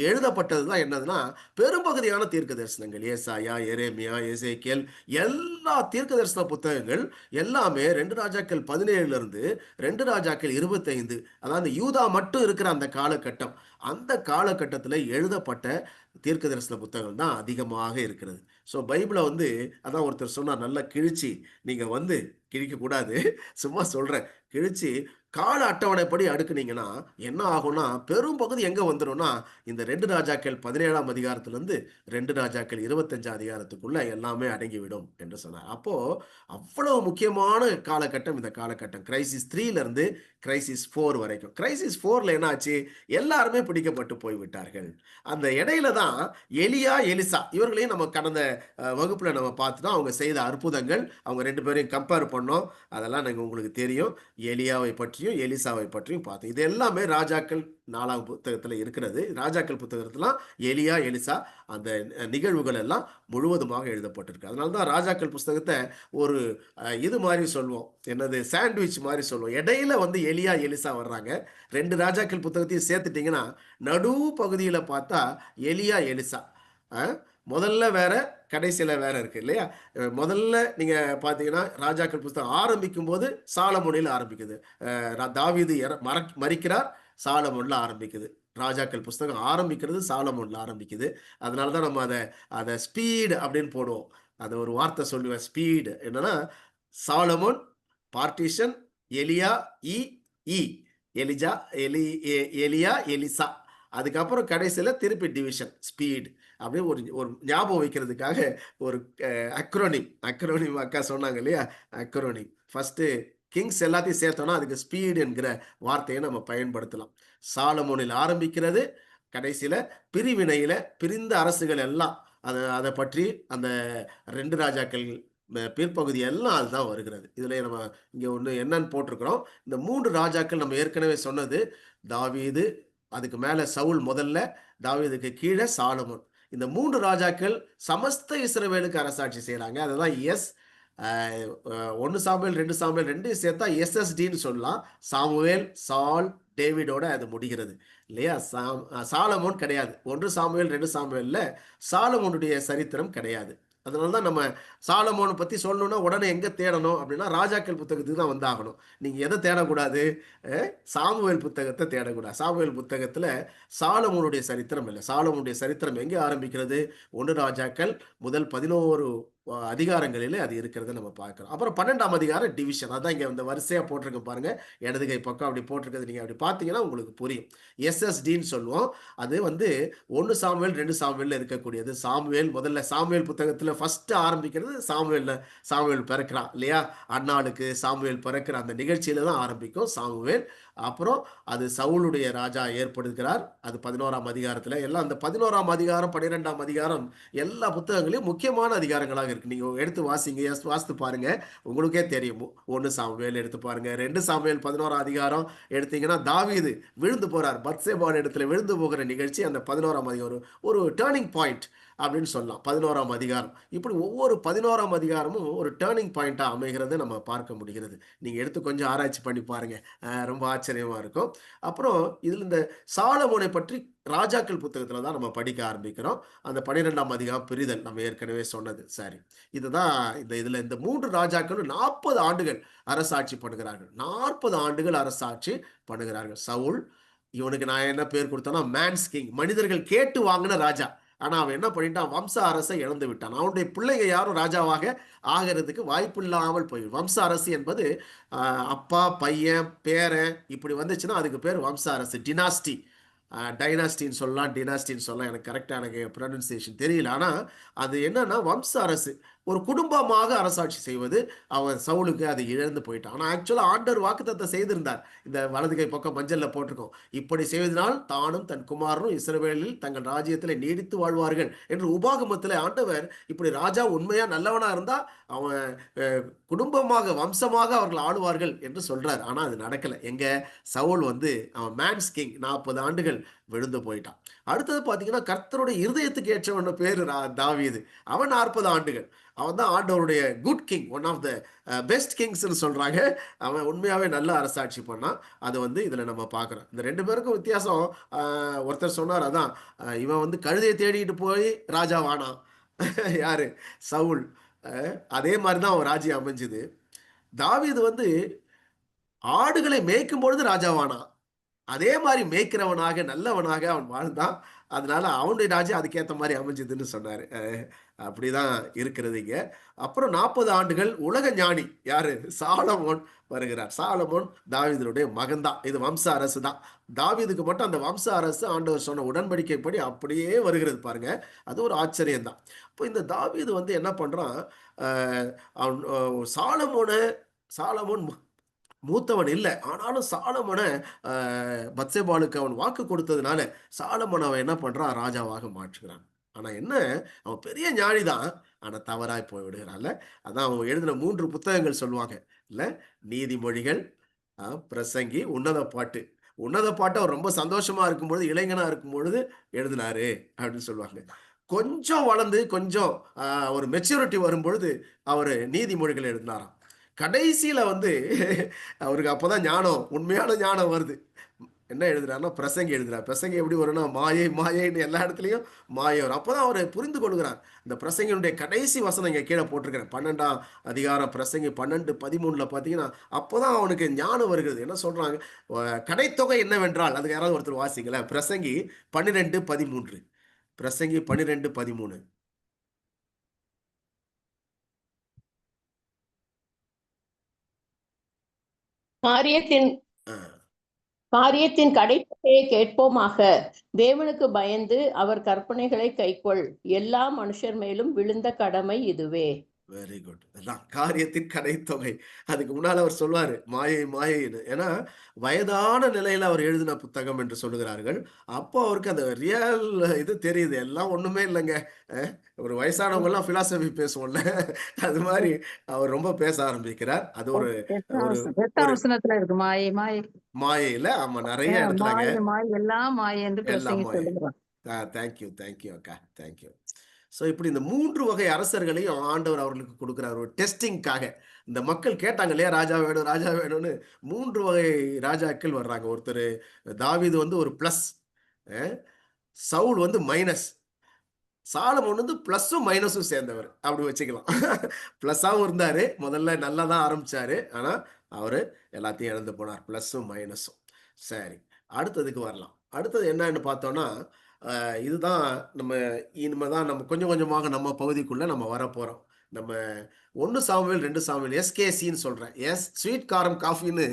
எழுதப்பட்டது தான் என்னதுன்னா பெரும்பகுதியான தீர்க்க தரிசனங்கள். ஏசாயா, எரேமியா, எசேக்கியேல் எல்லா தீர்க்க தரிசன புத்தகங்கள் எல்லாமே 2 ராஜாக்கள் 17லேருந்து 2 ராஜாக்கள் 25, அதாவது யூதா மட்டும் இருக்கிற அந்த காலகட்டம், அந்த காலகட்டத்தில் எழுதப்பட்ட தீர்க்க தரிசன புத்தகம் தான் அதிகமாக இருக்கிறது. ஸோ பைபிளை வந்து அதான் ஒருத்தர் சொன்னார், நல்லா கிழிச்சு நீங்கள் வந்து கிழிக்கக்கூடாது, சும்மா சொல்கிறேன், கிழிச்சு கால அட்டவணைப்படி அடுக்குனீங்கன்னா என்ன ஆகும்னா பெரும் பகுதி எங்கே வந்துடும்னா இந்த 2 ராஜாக்கள் 17ஆம் அதிகாரத்திலிருந்து 2 ராஜாக்கள் 25ஆம் அதிகாரத்துக்குள்ள எல்லாமே அடங்கிவிடும் என்று சொன்னார். அப்போ அவ்வளவு முக்கியமான காலகட்டம் இந்த காலகட்டம். கிரைசிஸ் 3லேருந்து கிரைசிஸ் 4 வரைக்கும். கிரைசிஸ் 4ல் என்ன ஆச்சு? எல்லாருமே பிடிக்கப்பட்டு போய்விட்டார்கள். அந்த இடையில தான் எலியா, எலிசா இவர்களையும் நம்ம கடந்த வகுப்புல நம்ம பார்த்துட்டோம். அவங்க செய்த அற்புதங்கள், அவங்க 2 பேரையும் கம்பேர் பண்ணோம். அதெல்லாம் உங்களுக்கு தெரியும். எலியாவை பற்றியும் எலிசாவை பற்றியும் பார்த்தோம். இது எல்லாமே ராஜாக்கள் 4ஆம் புத்தகத்துல இருக்கிறது. ராஜாக்கள் புத்தகத்துலாம் எலியா, எலிசா அந்த நிகழ்வுகள் எல்லாம் முழுவதுமாக எழுதப்பட்டிருக்கு. அதனாலதான் ராஜாக்கள் புஸ்தகத்தை ஒரு இது மாதிரி சொல்லுவோம், என்னது சாண்ட்விச் மாதிரி சொல்லுவோம். இடையில வந்து எலியா, எலிசா வர்றாங்க. 2 ராஜாக்கள் புத்தகத்தையும் சேர்த்துட்டீங்கன்னா நடு பகுதியில பார்த்தா எலியா, எலிசா முதல்ல வேற, கடைசியில வேற இருக்கு இல்லையா? முதல்ல நீங்க பாத்தீங்கன்னா ராஜாக்கள் புஸ்தகம் ஆரம்பிக்கும் போது சாலமோனில் ஆரம்பிக்குது. தாவீது மரிக்கிறார், சாலமோன்ல ஆரம்பிக்குது. ராஜாக்கள் புஸ்தகம் ஆரம்பிக்கிறது சாலமோன்ல ஆரம்பிக்குது. அதனாலதான் நம்ம அதை ஸ்பீடு அப்படின்னு போடுவோம். அதை ஒரு வார்த்தை சொல்லுவேன், ஸ்பீடு. என்னன்னா சாலமோன், பார்ட்டிஷன், எலியா, இ எலிஜா, எலியா, எலிசா, அதுக்கப்புறம் கடைசியில திருப்பி டிவிஷன், ஸ்பீடு. அப்படியே ஒரு ஞாபகம் வைக்கிறதுக்காக ஒரு அக்ரோனிம் அக்கா சொன்னாங்க இல்லையா? அக்ரோனிம். ஃபர்ஸ்ட் கிங்ஸ் எல்லாத்தையும் சேர்த்தோம்னா அதுக்கு ஸ்பீடு என்கிற வார்த்தையை நம்ம பயன்படுத்தலாம். சாலமோனில் ஆரம்பிக்கிறது, கடைசியில பிரிவினையில பிரிந்த அரசுகள் எல்லாம் அதை பற்றி அந்த 2 ராஜாக்கள் பிற்பகுதி எல்லாம் அதுதான் வருகிறது. இதுல நம்ம இங்க ஒண்ணு என்னன்னு போட்டிருக்கிறோம். இந்த 3 ராஜாக்கள் நம்ம ஏற்கனவே சொன்னது, தாவீது, அதுக்கு மேல சவுல், முதல்ல தாவீதுக்கு கீழே சாலமோன். இந்த 3 ராஜாக்கள் சமஸ்த இஸ்ரவேலுக்கு அரசாட்சி செய்யறாங்க. அதுதான் எஸ் 1 சாமுவேல் 2 சாமுவேல் 2 சேர்த்தா எஸ்எஸ்டின்னு சொல்லலாம். சாமுவேல், சால், டேவிடோட அது முடிகிறது இல்லையா? சாலமோன் கிடையாது. 1 சாமுவேல் 2 சாமுவேல்ல சாலமோனுடைய சரித்திரம் கிடையாது. அதனாலதான் நம்ம சாலமோனை பத்தி சொல்லணும்னா உடனே எங்க தேடணும் அப்படின்னா ராஜாக்கள் புத்தகத்துக்கு தான் வந்தாகணும். நீங்க எதை தேடக்கூடாது? சாமுவேல் புத்தகத்தை தேடக்கூடாது. சாமுவேல் புத்தகத்துல சாலமோனுடைய சரித்திரம் இல்லை. சாலமோனுடைய சரித்திரம் எங்கே ஆரம்பிக்கிறது? 1 ராஜாக்கள் முதல் 11 அதிகாரங்களிலே அது இருக்கிறத நம்ம பார்க்கிறோம். அப்புறம் 12ஆம் அதிகாரம் டிவிஷன். அதான் இங்க இந்த வரிசையா போட்டிருக்க பாருங்க, இடது கை பக்கம் அப்படி போட்டிருக்கிறது. நீங்க அப்படி பார்த்தீங்கன்னா உங்களுக்கு புரியும். எஸ்எஸ்டின்னு சொல்லுவோம். அது வந்து 1 சாமுவேல் 2 சாமுவேல்ல இருக்கக்கூடியது. சாமுவேல் முதல்ல சாமுவேல் புத்தகத்துல ஃபர்ஸ்ட் ஆரம்பிக்கிறது சாமுவேல் பிறக்கிறான் இல்லையா? அன்னாளுக்கு சாமுவேல் பிறக்கிற அந்த நிகழ்ச்சியில தான் ஆரம்பிக்கும் சாமுவேல். அப்புறம் அது சவுளுடைய ராஜா ஏற்படுகிறார். அது 11ஆம் அதிகாரத்துல எல்லாம். அந்த 11ஆம் அதிகாரம் 12ஆம் அதிகாரம் எல்லா புத்தகங்களையும் முக்கியமான அதிகாரங்களாக இருக்கு. நீங்க எடுத்து வாசித்து பாருங்க, உங்களுக்கே தெரியும். 1 சாமுவேல் எடுத்து பாருங்க, 2 சாமுவேல் 11ஆம் அதிகாரம் எடுத்தீங்கன்னா தாவீது விழுந்து போறார், பத்சேபாவின் இடத்துல விழுந்து போகிற நிகழ்ச்சி அந்த 11ஆம் அதிகாரம் ஒரு டேர்னிங் பாயிண்ட் அப்படின்னு சொல்லலாம். 11ஆம் அதிகாரம் இப்படி ஒவ்வொரு 11ஆம் அதிகாரமும் ஒரு டேர்னிங் பாயிண்டா அமைகிறத நம்ம பார்க்க முடிகிறது. நீங்க எடுத்து கொஞ்சம் ஆராய்ச்சி பண்ணி பாருங்க, ரொம்ப ஆச்சரியமா இருக்கும். அப்புறம் இதுல இந்த சாலமோனை பற்றி ராஜாக்கள் புத்தகத்துல தான் நம்ம படிக்க ஆரம்பிக்கிறோம். அந்த 12ஆம் அதிகாரம் பிரிதல் நம்ம ஏற்கனவே சொன்னது. சரி, இதுதான் இதுல இந்த 3 ராஜாக்களும் 40 ஆண்டுகள் அரசாட்சி பண்ணுகிறார்கள். 40 ஆண்டுகள் அரசாட்சி பண்ணுகிறார்கள். சவுல், இவனுக்கு நான் என்ன பேர் கொடுத்தேன்னா மேன்ஸ் கிங், மனிதர்கள் கேட்டு வாங்கின ராஜா. ஆனா அவன் என்ன பண்ணிட்டான்? வம்ச அரசை இழந்து விட்டான். அவனுடைய பிள்ளைங்க யாரும் ராஜாவாக ஆகிறதுக்கு வாய்ப்பு இல்லாமல் போய், வம்ச அரசு என்பது அப்பா, பையன், பேரன் இப்படி வந்துச்சுன்னா அதுக்கு பேர் வம்ச அரசு. டினாஸ்டி, டைனாஸ்டின்னு சொல்லலாம், டினாஸ்டின்னு சொல்லலாம். எனக்கு கரெக்டாக எனக்கு ப்ரொனன்சியேஷன் தெரியல. ஆனால் அது என்னன்னா வம்ச அரசு, ஒரு குடும்பமாக அரசாட்சி செய்வது. அவன் சவுலுக்கு அதை இழந்து போயிட்டான். ஆனால் ஆக்சுவலாக ஆண்டவர் வாக்குத்தத்தத்தை செய்திருந்தார். இந்த வலது கை பக்கம் மஞ்சள்ல போட்டிருக்கோம், இப்படி செய்வதனால் தானும் தன் குமாரனும் இஸ்ரவேலில் தங்கள் ராஜ்யத்தில் நீடித்து வாழ்வார்கள் என்று. உபாகமத்தில் ஆண்டவர் இப்படி ராஜா உண்மையா நல்லவனா இருந்தா அவன் குடும்பமாக வம்சமாக அவர்கள் ஆளுவார்கள் என்று சொல்றார். ஆனா அது நடக்கல. எங்க சவுல் வந்து அவன் மேன்ஸ் கிங் 40 ஆண்டுகள் விழுந்து போயிட்டான். அடுத்தது பாத்தீங்கன்னா கர்த்தருடைய இருதயத்துக்கு ஏற்றவன் பேரு தாவீது. அவன் 40 ஆண்டுகள். அவன் தான் ஆண்டவருடைய good king, one of the best கிங்ஸ்ன்னு சொல்றாங்க. அவன் உண்மையாவே நல்ல அரசாட்சி பண்ணான். அது வந்து இதுல நம்ம பார்க்கிறோம். இந்த 2 பேருக்கும் வித்தியாசம். ஒருத்தர் சொன்னார், அதான் இவன் வந்து கழுதையை தேடிட்டு போய் ராஜாவானான். யாரு? சவுல். அதே மாதிரிதான் அவன் ராஜ்யம் அமைஞ்சது. தாவீது வந்து ஆடுகளை மேய்க்கும் பொழுது ராஜாவானான். அதே மாதிரி மேய்க்கிறவனாக நல்லவனாக அவன் வாழ்ந்தான். அதனால அவனுடைய ராஜ்யம் அதுக்கேற்ற மாதிரி அமைஞ்சதுன்னு சொன்னாரு. அப்படிதான் இருக்கிறது இங்க. அப்புறம் 40 ஆண்டுகள் உலக ஞானி யாரு? சாலமோன் வருகிறார். சாலமோன் தாவீதுடைய மகன் தான். இது வம்ச அரசு தான். தாவீதுக்கு மட்டும் அந்த வம்ச அரசு ஆண்டவர் சொன்ன உடன்படிக்கைப்படி அப்படியே வருகிறது பாருங்க. அது ஒரு ஆச்சரியம் தான். இப்போ இந்த தாவீது வந்து என்ன பண்றான்? அவன் சாலமோன் மூத்தவன் இல்லை. ஆனாலும் சாலமோனை பத்சேபாளுக்கு அவன் வாக்கு கொடுத்ததுனால சாலமோன் அவன் என்ன பண்றான்? ராஜாவாக மாற்றுகிறான். ஆனா என்ன, அவன் பெரிய ஞானி தான், ஆனா தவறாய் போய் விடுகிறான்ல. அதான் அவன் எழுதின 3 புத்தகங்கள் சொல்லுவாங்க இல்ல, நீதிமொழிகள், பிரசங்கி, உன்னத பாட்டு. உன்னத பாட்டை அவர் ரொம்ப சந்தோஷமா இருக்கும்பொழுது, இளைஞனா இருக்கும்பொழுது எழுதினாரு அப்படின்னு சொல்லுவாங்க. கொஞ்சம் வளர்ந்து கொஞ்சம் ஒரு மெச்சூரிட்டி வரும்பொழுது அவர் நீதிமொழிகள் எழுதினாராம். கடைசியில வந்து அவருக்கு அப்பதான் ஞானம், உண்மையான ஞானம் வருது. என்ன எழுதுறாருன்னா பிரசங்கி எழுதுறார். பிரசங்கி எப்படி வரும்னா மாயை மாயைன்னு எல்லா இடத்துலயும் மாயை வரும். அப்பதான் அவரு புரிந்து கொள்கிறார். இந்த பிரசங்கியினுடைய கடைசி வசனம் இங்க கீழே போட்டிருக்கிறேன். 12ஆம் அதிகாரம் பிரசங்கி 12:13 பார்த்தீங்கன்னா, அப்பதான் அவனுக்கு ஞானம் வருகிறது. என்ன சொல்றாங்க? கடைத்தொகை என்னவென்றால், அதுக்கு யாராவது ஒருத்தர் வாசிங்களேன். பிரசங்கி 12:13. பிரசங்கி 12:13. காரியத்தின் ஆ. காரியத்தின் கடைத்தொகையை கேட்போமாக. தேவனுக்கு பயந்து அவர் கற்பனைகளை கைக்கொள். எல்லா மனுஷர் மேலும் விழுந்த கடமை இதுவே. Very good. அதான் காரியத்தின் கடைத்தொகை. அதுக்கு முன்னால அவர் சொல்வாரு மாயை மாயைன்னு. ஏன்னா வயதான நிலையில அவர் எழுதின புத்தகம் என்று சொல்லுகிறார்கள். அப்போ அவருக்கு அந்த ரியல் இது தெரியுது. எல்லாம் ஒண்ணுமே இல்லைங்க. ஒரு வயசானவங்க எல்லாம் பிலாசபி பேசுவோம்ல, அது மாதிரி அவர் ரொம்ப பேச ஆரம்பிக்கிறார். அது ஒரு ஒரு எட்டாம் ஒரு வசனத்துல இருக்கு மாயை மாயை. மாயையில ஆமா நிறைய இடத்துலங்க. மாயை மாயை எல்லாம் மாயை என்று எல்லாம் பிரசங்கி மாயை. சொல்லுகிறான். தேங்க்யூ அக்கா, தேங்க்யூ. ஸோ இப்படி இந்த 3 வகை அரசர்களையும் ஆண்டவர் அவர்களுக்கு கொடுக்குறார் ஒரு டெஸ்டிங்காக. இந்த மக்கள் கேட்டாங்க இல்லையா, ராஜா வேணும் ராஜா வேணும்னு. 3 வகை ராஜாக்கள் வர்றாங்க. ஒருத்தர் தாவீது வந்து ஒரு பிளஸ், சவுல் வந்து மைனஸ், சாலமோன் வந்து பிளஸும் மைனஸும் சேர்ந்தவர் அப்படி வச்சுக்கலாம். பிளஸ்ஸாகவும் இருந்தாரு, முதல்ல நல்லா தான் ஆரம்பிச்சாரு, ஆனா அவரு எல்லாத்தையும் இழந்து போனார், பிளஸும் மைனஸும். சரி, அடுத்ததுக்கு வரலாம். அடுத்தது என்னன்னு பார்த்தோம்னா, இதுதான் நம்ம இனிமேதான் நம்ம கொஞ்சம் கொஞ்சமாக நம்ம பகுதிக்குள்ள நம்ம வரப்போறோம். நம்ம 1 சாமுவேல் 2 சாமுவேல் எஸ்கேசின்னு சொல்றேன். ஸ்வீட் காரம் காஃபின்னு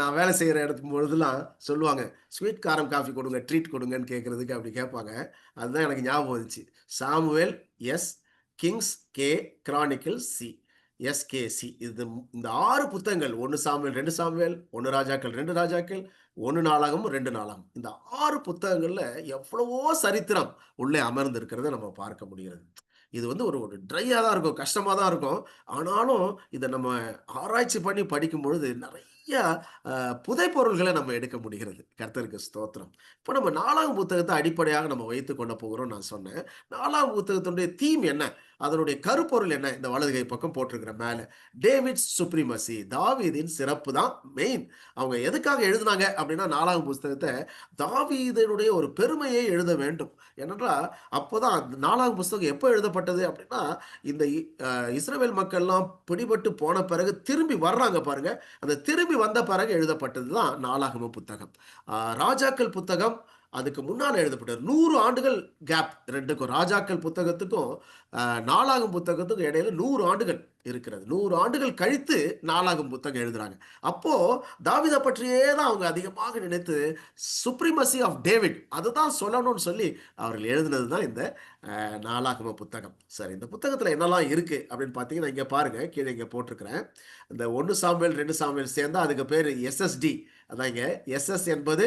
நான் வேலை செய்யற இடத்துக்கு பொழுதுலாம் சொல்லுவாங்க. ஸ்வீட் காரம் காஃபி கொடுங்க, ட்ரீட் கொடுங்கன்னு கேட்கறதுக்கு அப்படி கேட்பாங்க. அதுதான் எனக்கு ஞாபகம் வந்துச்சு. Samuel S, Kings K, Chronicle C, SKC. இது இந்த 6 புத்தகங்கள் 1 சாமுவேல் 2 சாமுவேல், 1 ராஜாக்கள் 2 ராஜாக்கள், 1 நாளாகமும் 2 நாளாகும். இந்த 6 புத்தகங்கள்ல எவ்வளவோ சரித்திரம் உள்ளே அமர்ந்து இருக்கிறத நம்ம பார்க்க முடிகிறது. இது வந்து ஒரு ஒரு ட்ரையா தான் இருக்கும், கஷ்டமா தான் இருக்கும். ஆனாலும் இதை நம்ம ஆராய்ச்சி பண்ணி படிக்கும் பொழுது நிறைய புதைப்பொருள்களை நம்ம எடுக்க முடிகிறது. கர்த்தருக்கு ஸ்தோத்திரம். இப்போ நம்ம 4ஆம் புத்தகத்தை அடிப்படையாக நம்ம வைத்துக் கொள்ள போகிறோம். நான் சொன்னேன் 4ஆம் புத்தகத்தினுடைய தீம் என்ன, அதனுடைய கருப்பொருள் என்ன, இந்த வலது கை பக்கம் போட்டிருக்கிற மேல டேவிட் சுப்ரீமசி, தாவீதின் சிறப்பு தான் மெயின். அவங்க எதுக்காக எழுதினாங்க அப்படின்னா 4ஆம் புத்தகத்தை தாவீதினுடைய ஒரு பெருமையை எழுத வேண்டும். ஏனென்றால் அப்போதான் 4ஆம் புத்தகம் எப்போ எழுதப்பட்டது அப்படின்னா, இந்த இஸ்ரவேல் மக்கள்லாம் பிடிபட்டு போன பிறகு திரும்பி வர்றாங்க பாருங்க, அந்த திரும்பி வந்த பிறகு எழுதப்பட்டது தான் 4ஆகம புத்தகம். ராஜாக்கள் புத்தகம் அதுக்கு முன்னால் எழுதப்பட்டது. 100 ஆண்டுகள் கேப் ரெண்டுக்கும், ராஜாக்கள் புத்தகத்துக்கும் 4ஆம் புத்தகத்துக்கும் இடையில 100 ஆண்டுகள் இருக்கிறது. 100 ஆண்டுகள் கழித்து 4ஆம் புத்தகம் எழுதுறாங்க. அப்போ தாவீதை பற்றியே தான் அவங்க அதிகமாக நினைத்து சுப்ரீமசி ஆஃப் டேவிட் அதுதான் சொல்லணும்னு சொல்லி அவர்கள் எழுதினது தான் இந்த 4ஆகம புத்தகம். சரி, இந்த புத்தகத்தில் என்னெல்லாம் இருக்கு அப்படின்னு பார்த்தீங்கன்னா, இங்கே பாருங்க, கீழே இங்கே போட்டிருக்கிறேன். இந்த 1 சாமுவேல் 2 சாமுவேல் சேர்ந்தா அதுக்கு பேர் எஸ்எஸ்டி. அதான் இங்கே எஸ்எஸ் என்பது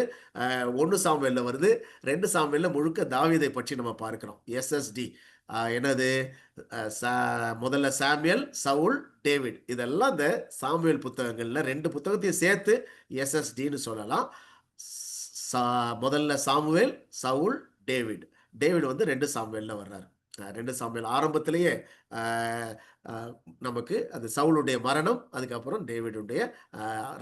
1 சாமுவேல்ல வருது, 2 சாமுவேல்ல முழுக்க தாவீதை பற்றி நம்ம பார்க்கிறோம். எஸ்எஸ்டி என்னது, முதல்ல சாமுவேல், சவுல், டேவிட், இதெல்லாம் இந்த சாமுவேல் புத்தகங்கள்ல 2 புத்தகத்தையும் சேர்த்து எஸ்எஸ்டின்னு சொல்லலாம். முதல்ல சாமுவேல், சவுல், டேவிட். டேவிட் வந்து 2 சாமுவேல்ல வர்றாரு. 2 சாமுவேல் ஆரம்பத்திலேயே நமக்கு அது சவுலுடைய மரணம், அதுக்கப்புறம் டேவிடுடைய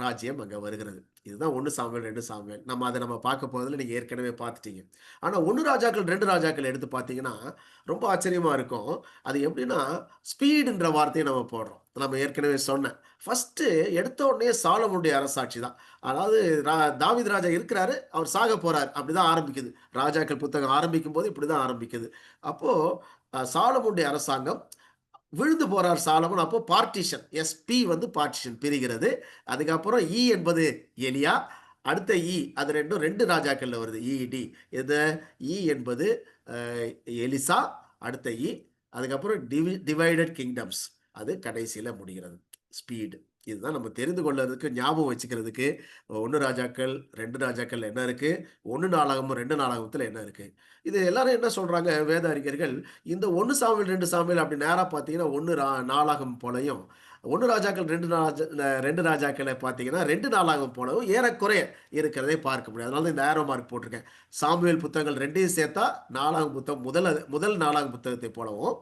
ராஜ்யம் அங்கே வருகிறது. இதுதான் 1 சாமுவேல் 2 சாமுவேல். அதை நம்ம பார்க்க போகிறதுல நீங்கள் ஏற்கனவே பார்த்துட்டீங்க. ஆனால் 1 ராஜாக்கள் 2 ராஜாக்கள் எடுத்து பார்த்தீங்கன்னா ரொம்ப ஆச்சரியமாக இருக்கும். அது எப்படின்னா ஸ்பீடுன்ற வார்த்தையை நம்ம போடுறோம். நம்ம ஏற்கனவே சொன்னேன், ஃபர்ஸ்ட் எடுத்த உடனே சாலமோனுடைய அரசாட்சி தான். அதாவது தாவீது ராஜா இருக்கிறாரு, அவர் சாக போறார், அப்படிதான் ஆரம்பிக்குது. ராஜாக்கள் புத்தகம் ஆரம்பிக்கும் போது இப்படிதான் ஆரம்பிக்குது. அப்போ சாலமோனுடைய அரசாங்கம் விழுந்து போறார் சாலமோன். அப்போ பார்ட்டிஷன், எஸ்பி வந்து பார்ட்டிஷன் பிரிகிறது. அதுக்கப்புறம் இ என்பது எலியா, அடுத்த இ அது ரெண்டும் 2 ராஜாக்கள்ல வருது, இடி. இது இ என்பது எலிசா, அடுத்த இ, அதுக்கப்புறம் டிவைடட் கிங்டம்ஸ், அது கடைசியில முடிகிறது. ஸ்பீடு இதுதான் நம்ம தெரிந்து கொள்றதுக்கு, ஞாபகம் வச்சுக்கிறதுக்கு 1 ராஜாக்கள் 2 ராஜாக்கள் என்ன இருக்கு, 1 நாளாகமும் 2 நாளாகமத்தில் என்ன இருக்கு. இது எல்லாரும் என்ன சொல்றாங்க வேத அறிஞர்கள், இந்த 1 சாமுவேல் 2 சாமுவேல் அப்படி நேரா பார்த்தீங்கன்னா 1 நாளாகம் போலையும், ஒன்று ராஜாக்கள் ரெண்டு ராஜாக்களை பார்த்தீங்கன்னா 2 நாளாகும் போலவும் ஏறக்குறைய இருக்கிறதை பார்க்க முடியும். அதனால தான் இந்த ஆரோ மார்க் போட்டிருக்கேன். சாமுவேல் புத்தகங்கள் 2ஐயும் சேர்த்தா 4ஆம் புத்தகம் முதல் 4ஆம் புத்தகத்தை போலவும்,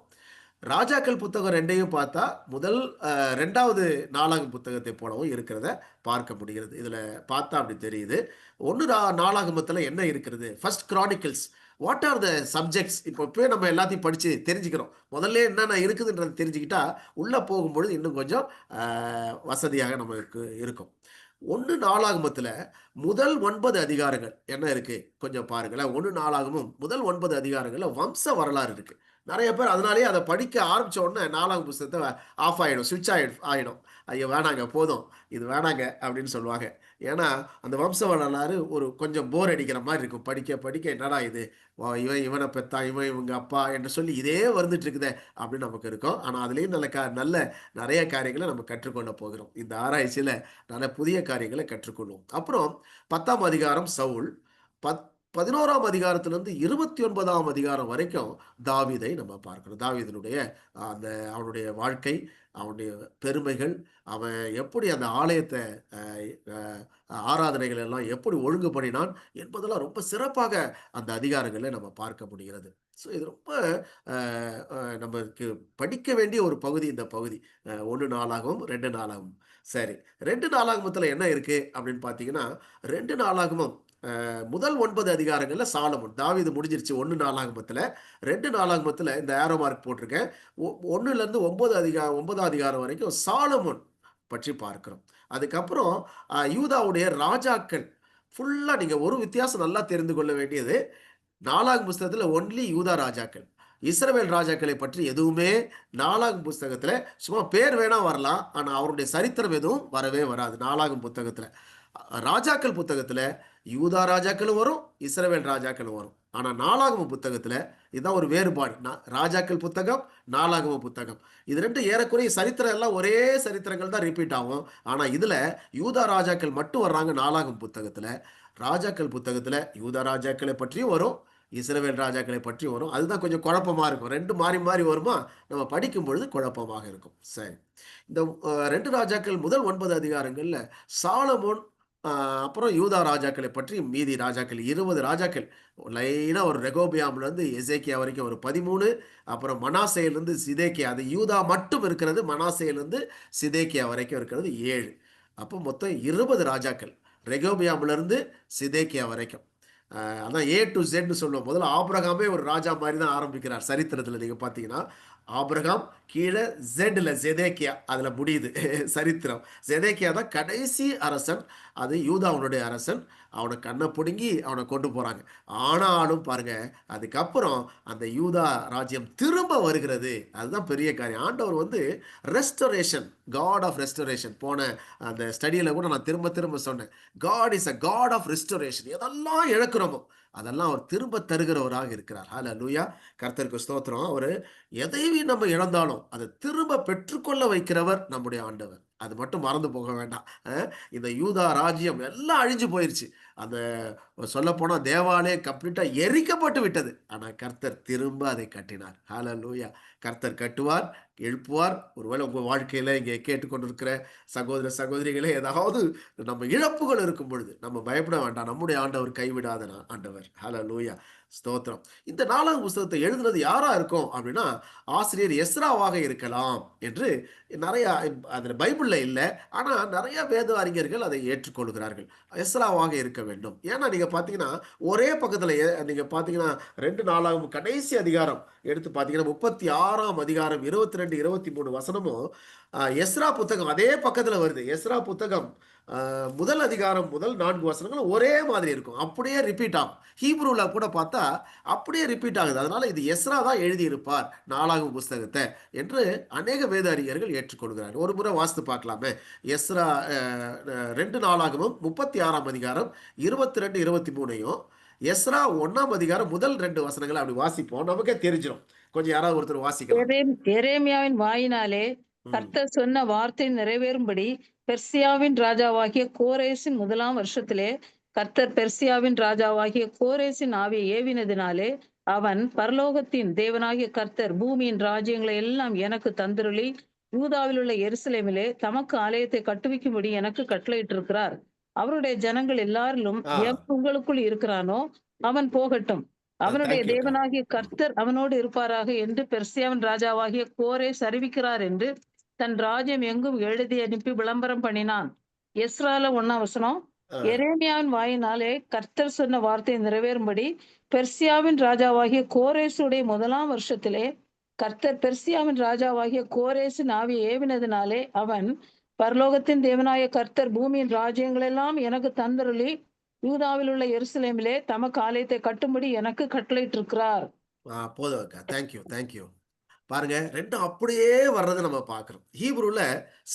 ராஜாக்கள் புத்தகம் 2ஐயும் பார்த்தா முதல் 2வது 4ஆம் புத்தகத்தை போலவும் இருக்கிறத பார்க்க முடிகிறது. இதில் பார்த்தா அப்படி தெரியுது. 1 நாளாகமத்தில் என்ன இருக்கிறது? First Chronicles, what are the subjects? இப்போவே நம்ம எல்லாத்தையும் படித்து தெரிஞ்சுக்கிறோம். முதல்ல என்னென்ன இருக்குதுன்றதை தெரிஞ்சுக்கிட்டா உள்ளே போகும்பொழுது இன்னும் கொஞ்சம் வசதியாக நமக்கு இருக்கும். 1 நாளாகமத்தில் முதல் 9 அதிகாரங்கள் என்ன இருக்கு கொஞ்சம் பாருங்களேன். 1 நாளாகமும் முதல் 9 அதிகாரங்களில் வம்ச வரலாறு இருக்கு. நிறைய பேர் அதனாலேயே அதை படிக்க ஆரம்பிச்ச உடனே 4ஆம் புத்தகத்தை ஆஃப் ஆகிடும், சுவிட்ச் ஆகிடும். ஐயோ வேணாங்க, போதும், இது வேணாங்க அப்படின்னு சொல்லுவாங்க. ஏன்னா அந்த வம்ச வரலாறு ஒரு கொஞ்சம் போர் அடிக்கிற மாதிரி இருக்கும். படிக்க படிக்க என்னடா இது, இவனை பெத்தான், இவங்க அப்பா என்று சொல்லி இதே வந்துட்டு இருக்குதே அப்படின்னு நமக்கு இருக்கும். ஆனால் அதுலேயும் நல்ல நிறைய காரியங்களை நம்ம கற்றுக்கொள்ள போகிறோம். இந்த ஆராய்ச்சியில் நல்ல புதிய காரியங்களை கற்றுக்கொள்வோம். அப்புறம் 10ஆம் அதிகாரம் சவுல், 11ஆம் அதிகாரத்திலிருந்து 29ஆம் அதிகாரம் வரைக்கும் தாவீதை நம்ம பார்க்கணும். தாவீதனுடைய அவனுடைய வாழ்க்கை, அவனுடைய பெருமைகள், அவன் எப்படி அந்த ஆலயத்தை ஆராதனைகள் எல்லாம் எப்படி ஒழுங்கு பண்ணினான் என்பதெல்லாம் ரொம்ப சிறப்பாக அந்த அதிகாரங்களை நம்ம பார்க்க முடிகிறது. ஸோ இது ரொம்ப நமக்கு படிக்க வேண்டிய ஒரு பகுதி. இந்த பகுதி 1 நாளாகவும் 2 நாளாகவும். சரி, 2 நாளாகமத்தில் என்ன இருக்கு அப்படின்னு பார்த்தீங்கன்னா, 2 நாளாகமும் முதல் 9 அதிகாரங்களில் சாலமோன், தாவீது முடிஞ்சிருச்சு 1 நாளாகமத்தில். 2 நாளாகமத்தில் இந்த ஆரோ மார்க் போட்டிருக்கேன். 1லேருந்து 9ஆம் அதிகாரம் வரைக்கும் சாலமோன் பற்றி பார்க்கிறோம். அதுக்கப்புறம் யூதாவுடைய ராஜாக்கள் ஃபுல்லாக நீங்கள் ஒரு வித்தியாசம் நல்லா தெரிந்து கொள்ள வேண்டியது, 4ஆம் புத்தகத்தில் ஒன்லி யூதா ராஜாக்கள், இஸ்ரவேல் ராஜாக்களை பற்றி எதுவுமே 4ஆம் புத்தகத்தில் சும்மா பேர் வேணா வரலாம், ஆனால் அவருடைய சரித்திரம் எதுவும் வரவே வராது. 4ஆம் புத்தகத்தில், ராஜாக்கள் புத்தகத்தில் யூதா ராஜாக்களும் வரும், இஸ்ரவேல் ராஜாக்களும் வரும். ஆனால் 4ஆகம புத்தகத்தில் இதுதான் ஒரு வேறுபாடு. ராஜாக்கள் புத்தகம், 4ஆகம புத்தகம், இது ரெண்டு ஏறக்குறைய சரித்திரம் எல்லாம் ஒரே சரித்திரங்கள் தான் ரிப்பீட் ஆகும். ஆனால் இதில் யூதா ராஜாக்கள் மட்டும் வர்றாங்க 4ஆகம புத்தகத்தில். ராஜாக்கள் புத்தகத்தில் யூதா ராஜாக்களை பற்றியும் வரும், இஸ்ரவேல் ராஜாக்களை பற்றியும் வரும். அதுதான் கொஞ்சம் குழப்பமாக இருக்கும். ரெண்டு மாறி மாறி வருமா, நம்ம படிக்கும் பொழுது குழப்பமாக இருக்கும். சரி, இந்த 2 ராஜாக்கள் முதல் 9 அதிகாரங்களில் சாலமோன், அப்புறம் யூதா ராஜாக்களை பற்றி மீதி ராஜாக்கள் 20 ராஜாக்கள் லைனாக ஒரு ரெகோபியாம்லேருந்து எசேக்கியா வரைக்கும் ஒரு 13, அப்புறம் மனாசேயிலிருந்து சிதேக்கியா, அது யூதா மட்டும் இருக்கிறது, மனாசேயிலிருந்து சிதேக்கியா வரைக்கும் இருக்கிறது 7. அப்போ மொத்தம் 20 ராஜாக்கள் ரெகோபியாம்லேருந்து சிதேக்கியா வரைக்கும். அதான் A to Z சொல்லுவோம். முதல்ல ஆபிரகாமே ஒரு ராஜா மாதிரி தான் ஆரம்பிக்கிறார் சரித்திரத்தில். நீங்கள் பார்த்தீங்கன்னா ஆபிரகாம் கீழே, ஜெட்ல செதேக்கியா, அதில் முடியுது சரித்திரம். செதேக்கியா தான் கடைசி அரசன், அது யூதாவுடைய அரசன். அவனை கண்ணை பிடுங்கி அவனை கொண்டு போகிறாங்க. ஆனாலும் பாருங்க, அதுக்கப்புறம் அந்த யூதா ராஜ்யம் திரும்ப வருகிறது. அதுதான் பெரிய காரியம். ஆண்டவர் ரெஸ்டரேஷன், காட் ஆஃப் ரெஸ்டரேஷன். போன அந்த ஸ்டடியில் கூட நான் திரும்ப சொன்னேன், God is a God of restoration. எதெல்லாம் இழக்கிறோமோ அதெல்லாம் அவர் திரும்ப தருகிறவராக இருக்கிறார். ஹல்லேலூயா, கர்த்தருக்கு ஸ்தோத்திரம். அவர் எதையும் நம்ம இழந்தாலும் அதை திரும்ப பெற்றுக்கொள்ள வைக்கிறவர் நம்முடைய ஆண்டவர். அது மட்டும் மறந்து போக வேண்டாம். இந்த யூதா ராஜ்யம் எல்லாம் அழிஞ்சு போயிடுச்சு. அந்த சொல்லப்போனால் தேவாலயம் கம்ப்ளீட்டாக எரிக்கப்பட்டு விட்டது. ஆனால் கர்த்தர் திரும்ப அதை கட்டினார். ஹல்லேலூயா, கர்த்தர் கட்டுவார், எழுப்புவார். ஒருவேளை உங்கள் வாழ்க்கையில் இங்கே கேட்டுக்கொண்டிருக்கிற சகோதர சகோதரிகளே, ஏதாவது நம்ம இழப்புகள் இருக்கும் பொழுது நம்ம பயப்பட வேண்டாம். நம்முடைய ஆண்டவர் கைவிடாத ஆண்டவர். ஹல்லேலூயா, ஸ்தோத்திரம். இந்த 4ஆம் புத்தகத்தை எழுதுனது யாரா இருக்கும் அப்படின்னா, ஆசிரியர் எஸ்ராவாக இருக்கலாம் என்று நிறைய, அதில் பைபிளில் இல்லை, ஆனால் நிறைய வேத அறிஞர்கள் அதை ஏற்றுக்கொள்கிறார்கள். எஸ்ராவாக இருக்க வேண்டும். ஏன்னா நீங்கள் பார்த்தீங்கன்னா ஒரே பக்கத்தில் நீங்கள் பார்த்தீங்கன்னா 2 4ஆம் கடைசி அதிகாரம் எடுத்து பார்த்தீங்கன்னா 36ஆம் அதிகாரம் 22 23 வசனமும் எஸ்ரா புத்தகம் அதே பக்கத்தில் வருது. எஸ்ரா புத்தகம் முதல் அதிகாரம் முதல் 4 வசனங்களும் ஒரே மாதிரி இருக்கும், அப்படியே ரிப்பீட் ஆகும். ஹீப்ரூவில் கூட பார்த்தா அப்படியே ரிப்பீட் ஆகுது. அதனால இது எஸ்ரா தான் எழுதியிருப்பார் 4ஆம் புஸ்தகத்தை என்று அநேக வேத அறிஞர்கள் ஏற்றுக்கொள்கிறார்கள். ஒரு முறை வாசித்து பார்க்கலாமே. எஸ்ரா 2 4ஆகமும் 36ஆம் அதிகாரம் 22 23ஐயும், எஸ்ரா 1ஆம் அதிகாரம் முதல் 2 வசனங்களை அப்படி வாசிப்போம், நமக்கே தெரிஞ்சிடும். கொஞ்சம் யாராவது ஒருத்தர் வாசிக்கலாம். எரேமியாவின் வாயினாலே கர்த்தர் சொன்ன வார்த்தை நிறைவேறும்படி பெர்சியாவின் ராஜாவாகிய கோரேசின் 1ஆம் வருஷத்திலே கர்த்தர் பெர்சியாவின் ராஜாவாகிய கோரேசின் ஆவியை ஏவினதினாலே அவன், பரலோகத்தின் தேவனாகிய கர்த்தர் பூமியின் ராஜ்யங்களை எல்லாம் எனக்கு தந்திருளி யூதாவில் உள்ள எருசலேமிலே தமக்கு ஆலயத்தை கட்டுவிக்கும்படி எனக்கு கட்டளையிட்டிருக்கிறார். அவருடைய ஜனங்கள் எல்லாரிலும் ஆ எவன் உங்களுக்குள் இருக்கிறானோ அவன் போகட்டும். அவனுடைய தேங்க்யூக்கா. தேவனாகிய கர்த்தர் அவனோடு இருப்பாராக என்று பெர்சியாவின் ராஜாவாகிய கோரேஸ் அறிவிக்கிறார் என்று தன் ராஜ்யம் எங்கும் எழுதி அனுப்பி விளம்பரம் பண்ணினான். எஸ்ரால 1ஆம் வசனம். ஆ எரேமியாவின் வாயினாலே கர்த்தர் சொன்ன வார்த்தை நிறைவேறும்படி பெர்சியாவின் ராஜாவாகிய கோரேசுடைய 1ஆம் வருஷத்திலே கர்த்தர் பெர்சியாவின் ராஜாவாகிய கோரேசின் ஆவியை ஏவினதினாலே அவன், பரலோகத்தின் தேவனாய கர்த்தர் பூமியின் ராஜ்யங்களெல்லாம் எனக்கு தந்தருளி யூதாவில் உள்ள எருசலேமிலே தமக்கு ஆலயத்தை கட்டும்படி எனக்கு கட்டளையிட்டிருக்கிறார். போதும் அக்கா. Thank you thank you. பாருங்க, ரெண்டும் அப்படியே வர்றதை நம்ம பார்க்குறோம். ஹீப்ரூல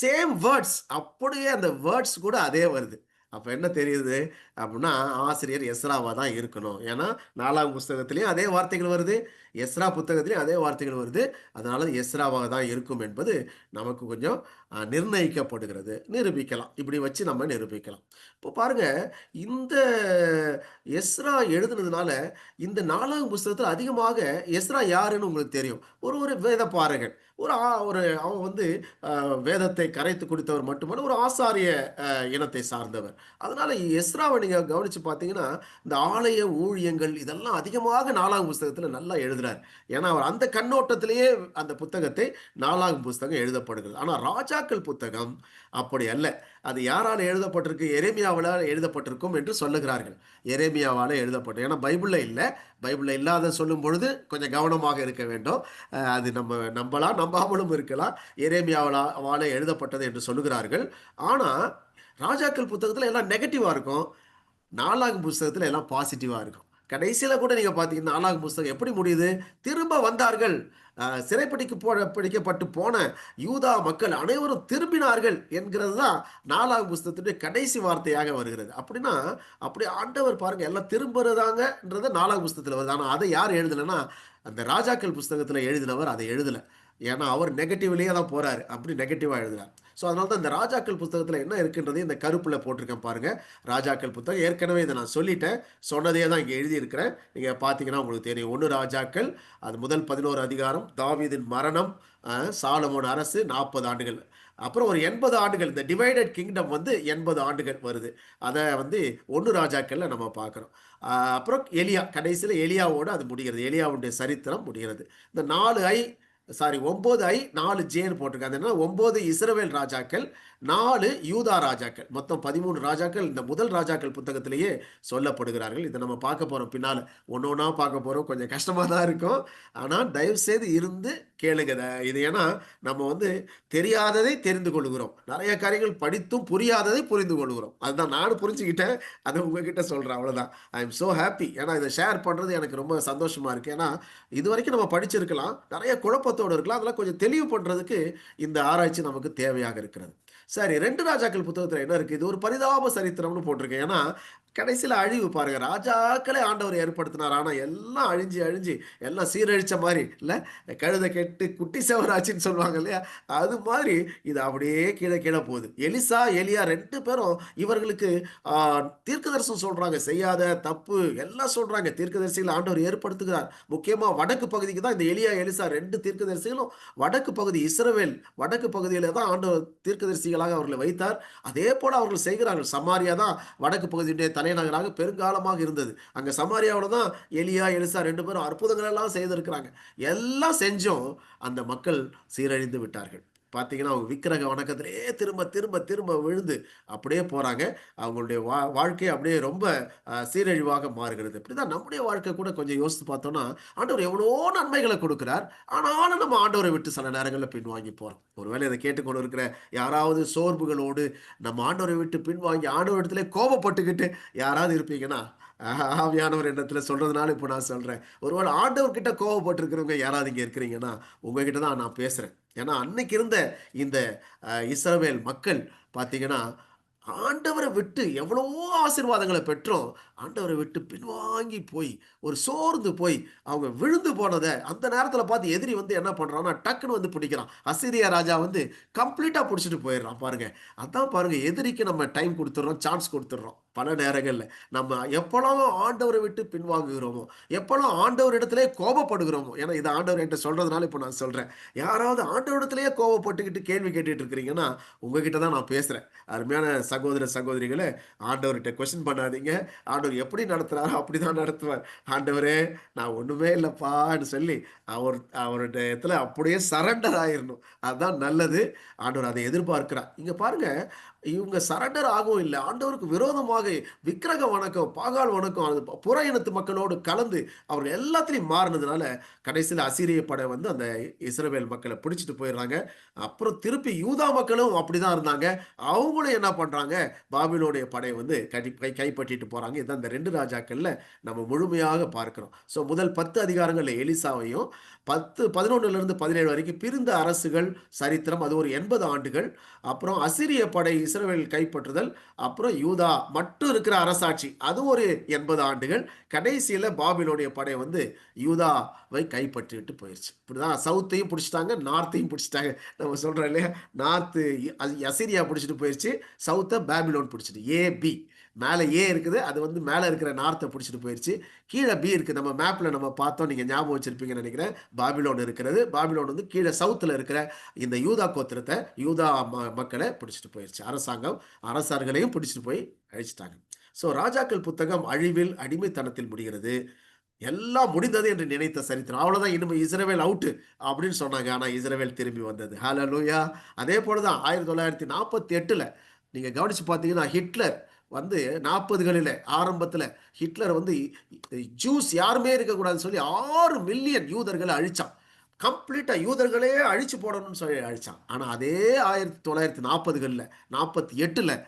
சேம் வேர்ட்ஸ், அப்படியே அந்த வேர்ட்ஸ் கூட அதே வருது. அப்போ என்ன தெரியுது அப்படின்னா, ஆசிரியர் எஸ்ராவா தான் இருக்கணும். ஏன்னா 4ஆம் புஸ்தகத்திலையும் அதே வார்த்தைகள் வருது, எஸ்ரா புத்தகத்திலையும் அதே வார்த்தைகள் வருது. அதனால எஸ்ராவாக தான் இருக்கும் என்பது நமக்கு கொஞ்சம் நிர்ணயிக்கப்படுகிறது. நிரூபிக்கலாம், இப்படி வச்சு நம்ம நிரூபிக்கலாம். இப்போ பாருங்க, இந்த எஸ்ரா எழுதுனதுனால இந்த 4ஆம் புஸ்தகத்தில் அதிகமாக எஸ்ரா யாருன்னு உங்களுக்கு தெரியும். ஒரு வேத பாரகன், அவன் வந்து வேதத்தை கரைத்து குடித்தவர் மட்டுமல்ல, ஒரு ஆசாரிய இனத்தை சார்ந்தவர். அதனால எஸ்ராவை நீங்க கவனிச்சு பார்த்தீங்கன்னா, இந்த ஆலய ஊழியங்கள் இதெல்லாம் அதிகமாக 4ஆம் புஸ்தகத்தில் நல்லா எழுதுறார். ஏன்னா அவர் அந்த கண்ணோட்டத்திலேயே அந்த புத்தகத்தை 4ஆம் புஸ்தகம் எழுதப்படுகிறது. ஆனால் ராஜாக்கள் புத்தகம் அப்படி அல்ல. அது யாரால் எழுதப்பட்டிருக்கு? எரேமியாவால் எழுதப்பட்டிருக்கும் என்று சொல்லுகிறார்கள். எரேமியாவால் எழுதப்பட்டு, ஏன்னா பைபிளில் இல்லை. பைபிளில் இல்லாத சொல்லும் பொழுது கொஞ்சம் கவனமாக இருக்க வேண்டும். அது நம்ம நம்பலாம், நம்பாமலும் இருக்கலாம். எரேமியாவால் எழுதப்பட்டது என்று சொல்லுகிறார்கள். ஆனால் ராஜாக்கள் புத்தகத்தில் எல்லாம் நெகட்டிவாக இருக்கும், 4ஆம் புஸ்தகத்தில் எல்லாம் பாசிட்டிவாக இருக்கும். கடைசியில் கூட நீங்கள் பார்த்தீங்கன்னா 4ஆம் புஸ்தகம் எப்படி முடியுது? திரும்ப வந்தார்கள், பிடிக்கப்பட்டு போன யூதா மக்கள் அனைவரும் திரும்பினார்கள் என்கிறது தான் 4ஆம் புஸ்தகத்துடைய கடைசி வார்த்தையாக வருகிறது. அப்படின்னா அப்படி ஆண்டவர் பாருங்க, எல்லாம் திரும்புறதாங்கன்றது 4ஆம் புஸ்தகத்தில் வருது. ஆனால் அதை யார் எழுதலைன்னா, அந்த ராஜாக்கள் புஸ்தகத்தில் எழுதினவர் அதை எழுதலை. ஏன்னா அவர் நெகட்டிவ்லேயே தான் போறாரு, அப்படி நெகட்டிவாக எழுதுறார். ஸோ அதனால தான் இந்த ராஜாக்கள் புத்தகத்தில் என்ன இருக்குன்றது இந்த கருப்பில் போட்டிருக்கேன் பாருங்க. ராஜாக்கள் புத்தகம் ஏற்கனவே இதை நான் சொல்லிட்டேன், சொன்னதே தான் இங்கே எழுதியிருக்கிறேன். நீங்கள் பார்த்தீங்கன்னா உங்களுக்கு தெரியும். 1 ராஜாக்கள், அது முதல் 11 அதிகாரம், தாவீதின் மரணம், சாலமோன் அரசு 40 ஆண்டுகள், அப்புறம் ஒரு 80 ஆண்டுகள், இந்த டிவைடட் கிங்டம் வந்து 80 ஆண்டுகள் வருது. அதை வந்து 1 ராஜாக்கள்ல நம்ம பார்க்குறோம். அப்புறம் எலியா, கடைசியில் எலியாவோடு அது முடிகிறது, எலியாவுடைய சரித்திரம் முடிகிறது. இந்த 9 4 ஜேன்னு போட்டிருக்காங்க. 9 இஸ்ரவேல் ராஜாக்கள், 4 யூதா ராஜாக்கள், மொத்தம் 13 ராஜாக்கள் இந்த முதல் ராஜாக்கள் புத்தகத்திலேயே சொல்லப்படுகிறார்கள். இதை நம்ம பார்க்க போறோம், பின்னால் ஒன்று ஒன்றா பார்க்க போறோம். கொஞ்சம் கஷ்டமாக தான் இருக்கும், ஆனால் தயவு செய்து இருந்து கேளுங்க இது. ஏன்னா நம்ம வந்து தெரியாததை தெரிந்து கொள்கிறோம், நிறைய காரியங்கள் படித்தும் புரியாததை புரிந்து கொள்கிறோம். அதுதான் நானும் புரிஞ்சுக்கிட்டேன், அதை உங்ககிட்ட சொல்றேன், அவ்வளவுதான். I am so happy. ஏன்னா இதை ஷேர் பண்றது எனக்கு ரொம்ப சந்தோஷமா இருக்கு. ஏன்னா இது வரைக்கும் நம்ம படிச்சிருக்கலாம், நிறைய குழப்பத்தோடு இருக்கலாம், அதெல்லாம் கொஞ்சம் தெளிவு பண்றதுக்கு இந்த ஆராய்ச்சி நமக்கு தேவையாக இருக்கிறது. சரி, 2 ராஜாக்கள் புத்தகத்தில் என்ன இருக்கு? இது ஒரு பரிதாப சரித்திரம்னு போட்டிருக்கேன். ஏன்னா கடைசியில் அழிவு பாருங்க, ராஜாக்களே ஆண்டவர் ஏற்படுத்தினார், ஆனால் எல்லாம் அழிஞ்சு அழிஞ்சு எல்லாம் சீரழிச்ச மாதிரி இல்லை, கழுதை கெட்டு குட்டி செவராச்சின்னு சொல்லுவாங்க இல்லையா, அது மாதிரி இது அப்படியே கீழே கீழே போகுது. எலிசா எலியா 2 பேரும் இவர்களுக்கு தீர்க்கதரிசனம் சொல்றாங்க, செய்யாத தப்பு எல்லாம் சொல்றாங்க. தீர்க்கதரிசிகள் ஆண்டவர் ஏற்படுத்துகிறார். முக்கியமாக வடக்கு பகுதிக்கு தான் இந்த எலியா எலிசா 2 தீர்க்கதரிசிகளும் வடக்கு பகுதி, இஸ்ரவேல் வடக்கு பகுதியில் தான் ஆண்டவர் தீர்க்கதரிசிகளாக அவர்களை வைத்தார். அதே போல அவர்கள் செய்கிறார்கள். சமாரியா தான் வடக்கு பகுதியுடைய தலைநகராக பெருங்காலமாக இருந்தது. அங்க சமாரியாவில் தான் எலியா எலிசா 2 பேரும் அற்புதங்கள் எல்லாம் செய்திருக்கிறாங்க. எல்லாம் செஞ்சோம், அந்த மக்கள் சீரழிந்து விட்டார்கள். பார்த்தீங்கன்னா அவங்க விக்கிரக வணக்கத்திலே திரும்ப திரும்ப திரும்ப விழுந்து அப்படியே போறாங்க. அவங்களுடைய வாழ்க்கை அப்படியே ரொம்ப சீரழிவாக மாறுகிறது. இப்படிதான் நம்முடைய வாழ்க்கை கூட கொஞ்சம் யோசித்து பார்த்தோம்னா, ஆண்டவர் எவ்வளோ நன்மைகளை கொடுக்கிறார், ஆனாலும் நம்ம ஆண்டவரை விட்டு சில நேரங்களில் பின்வாங்கி போறோம். ஒருவேளை இதை கேட்டுக்கொண்டு இருக்கிற யாராவது சோர்வுகளோடு நம்ம ஆண்டவரை விட்டு பின்வாங்கி ஆண்டவர் இடத்துல கோபப்பட்டுக்கிட்டு யாராவது இருப்பீங்கன்னா, ஆவியானவர் இடத்துல சொல்றதுனால இப்போ நான் சொல்றேன், ஒருவேளை ஆண்டவர்கிட்ட கோபப்பட்டிருக்கிறவங்க யாராவது இங்கே இருக்கிறீங்கன்னா உங்ககிட்ட தான் நான் பேசுறேன். ஏன்னா அன்னைக்கு இருந்த இந்த இஸ்ரவேல் மக்கள் பார்த்தீங்கன்னா ஆண்டவரை விட்டு எவ்வளவோ ஆசீர்வாதங்களை பெற்றோம், ஆண்டவரை விட்டு பின்வாங்கி போய் ஒரு சோர்ந்து போய் அவங்க விழுந்து போனதை அந்த நேரத்தில் பார்த்து எதிரி வந்து என்ன பண்றான்னா டக்குன்னு வந்து பிடிக்கிறான். அசீரியா ராஜா வந்து கம்ப்ளீட்டா பிடிச்சிட்டு போயிடுறான் பாருங்க. அதான் பாருங்க, எதிரிக்கு நம்ம டைம் கொடுத்துட்றோம், சான்ஸ் கொடுத்துட்றோம். பல நேரங்கள்ல நம்ம எப்பெல்லாம் ஆண்டவரை விட்டு பின்வாங்குகிறோமோ, எப்பெல்லாம் ஆண்டவர் இடத்திலே கோபப்படுகிறோமோ, ஏன்னா இது ஆண்டவர் என்கிட்ட சொல்றதுனால இப்போ நான் சொல்றேன். யாராவது ஆண்டவரிடத்திலேயே கோபப்பட்டுக்கிட்டு கேள்வி கேட்டுட்டு இருக்கிறீங்கன்னா உங்ககிட்ட தான் நான் பேசுறேன். அருமையான சகோதர சகோதரிகளே, ஆண்டவர்கிட்ட கொஸ்டின் பண்ணாதீங்க. ஆண்டவர் எப்படி நடத்துறாரோ அப்படிதான் நடத்துவார். ஆண்டவரே நான் ஒண்ணுமே இல்லப்பான்னு சொல்லி அவருடைய இடத்துல அப்படியே சரண்டர் ஆயிரணும். அதுதான் நல்லது. ஆண்டவர் அதை எதிர்பார்க்கிறார். இங்க பாருங்க, இவங்க சரண்டர் ஆகவும் இல்லை, ஆண்டவருக்கு விரோதமாக விக்கிரக வணக்கம், பாகால் வணக்கம், அது புற இனத்து மக்களோடு கலந்து அவர்கள் எல்லாத்திலையும் மாறினதுனால கடைசியில் அசீரிய படை வந்து அந்த இஸ்ரவேல் மக்களை பிடிச்சிட்டு போயிடுறாங்க. அப்புறம் திருப்பி யூதா மக்களும் அப்படிதான் இருந்தாங்க. அவங்களும் என்ன பண்றாங்க, பாபிலோனுடைய படையை வந்து கைப்பற்றிட்டு போறாங்க. இதான் இந்த 2 ராஜாக்கள்ல நம்ம முழுமையாக பார்க்கிறோம். ஸோ முதல் 10 அதிகாரங்கள்ல எலிசாவையும் 11 17 வரைக்கும் பிரிந்த அரசுகள் சரித்திரம், அது ஒரு 80 ஆண்டுகள். அப்புறம் அசிரிய படை இஸ்ரவேல் கைப்பற்றுதல், அப்புறம் யூதா மட்டும் இருக்கிற அரசாட்சி, அது ஒரு 80 ஆண்டுகள். கடைசியில பாபிலோனிய படை வந்து யூதாவை கைப்பற்றிட்டு போயிடுச்சு. இப்படிதான் சவுத்தையும் பிடிச்சிட்டாங்க, நார்த்தையும் பிடிச்சிட்டாங்க. நம்ம சொல்றோம் இல்லையா, நார்த்து அசிரியா பிடிச்சிட்டு போயிடுச்சு, சவுத்தை பாபிலோன் பிடிச்சிட்டு, ஏபி மேலே ஏ இருக்குது, அது வந்து மேலே இருக்கிற நார்த்தை பிடிச்சிட்டு போயிடுச்சு. கீழே பி இருக்குது. நம்ம மேப்பில் நம்ம பார்த்தோம், நீங்கள் ஞாபகம் வச்சிருப்பீங்கன்னு நினைக்கிறேன். பாபிலோன் இருக்கிறது. பாபிலோன் வந்து கீழே சவுத்தில் இருக்கிற இந்த யூதா கோத்திரத்தை, யூதா மக்களை பிடிச்சிட்டு போயிடுச்சு. அரசர்களையும் பிடிச்சிட்டு போய் அழிச்சிட்டாங்க. ஸோ ராஜாக்கள் புத்தகம் அழிவில் அடிமைத்தனத்தில் முடிகிறது. எல்லாம் முடிந்தது என்று நினைத்த சரித்திரம். அவ்வளோதான், இனிமே இஸ்ரவேல் அவுட்டு அப்படின்னு சொன்னாங்க. ஆனால் இஸ்ரவேல் திரும்பி வந்தது. ஹல்லேலூயா. அதே போல தான் 1948 நீங்கள் கவனிச்சு பார்த்தீங்கன்னா, ஹிட்லர் வந்து 40களில் ஆரம்பத்தில் ஹிட்லர் வந்து ஜூஸ் யாருமே இருக்கக்கூடாதுன்னு சொல்லி 6 மில்லியன் யூதர்களை அழிச்சான். கம்ப்ளீட்டா யூதர்களே அழிச்சு போடணும்னு சொல்லி அழிச்சான். ஆனா அதே 1940களில் 48ல்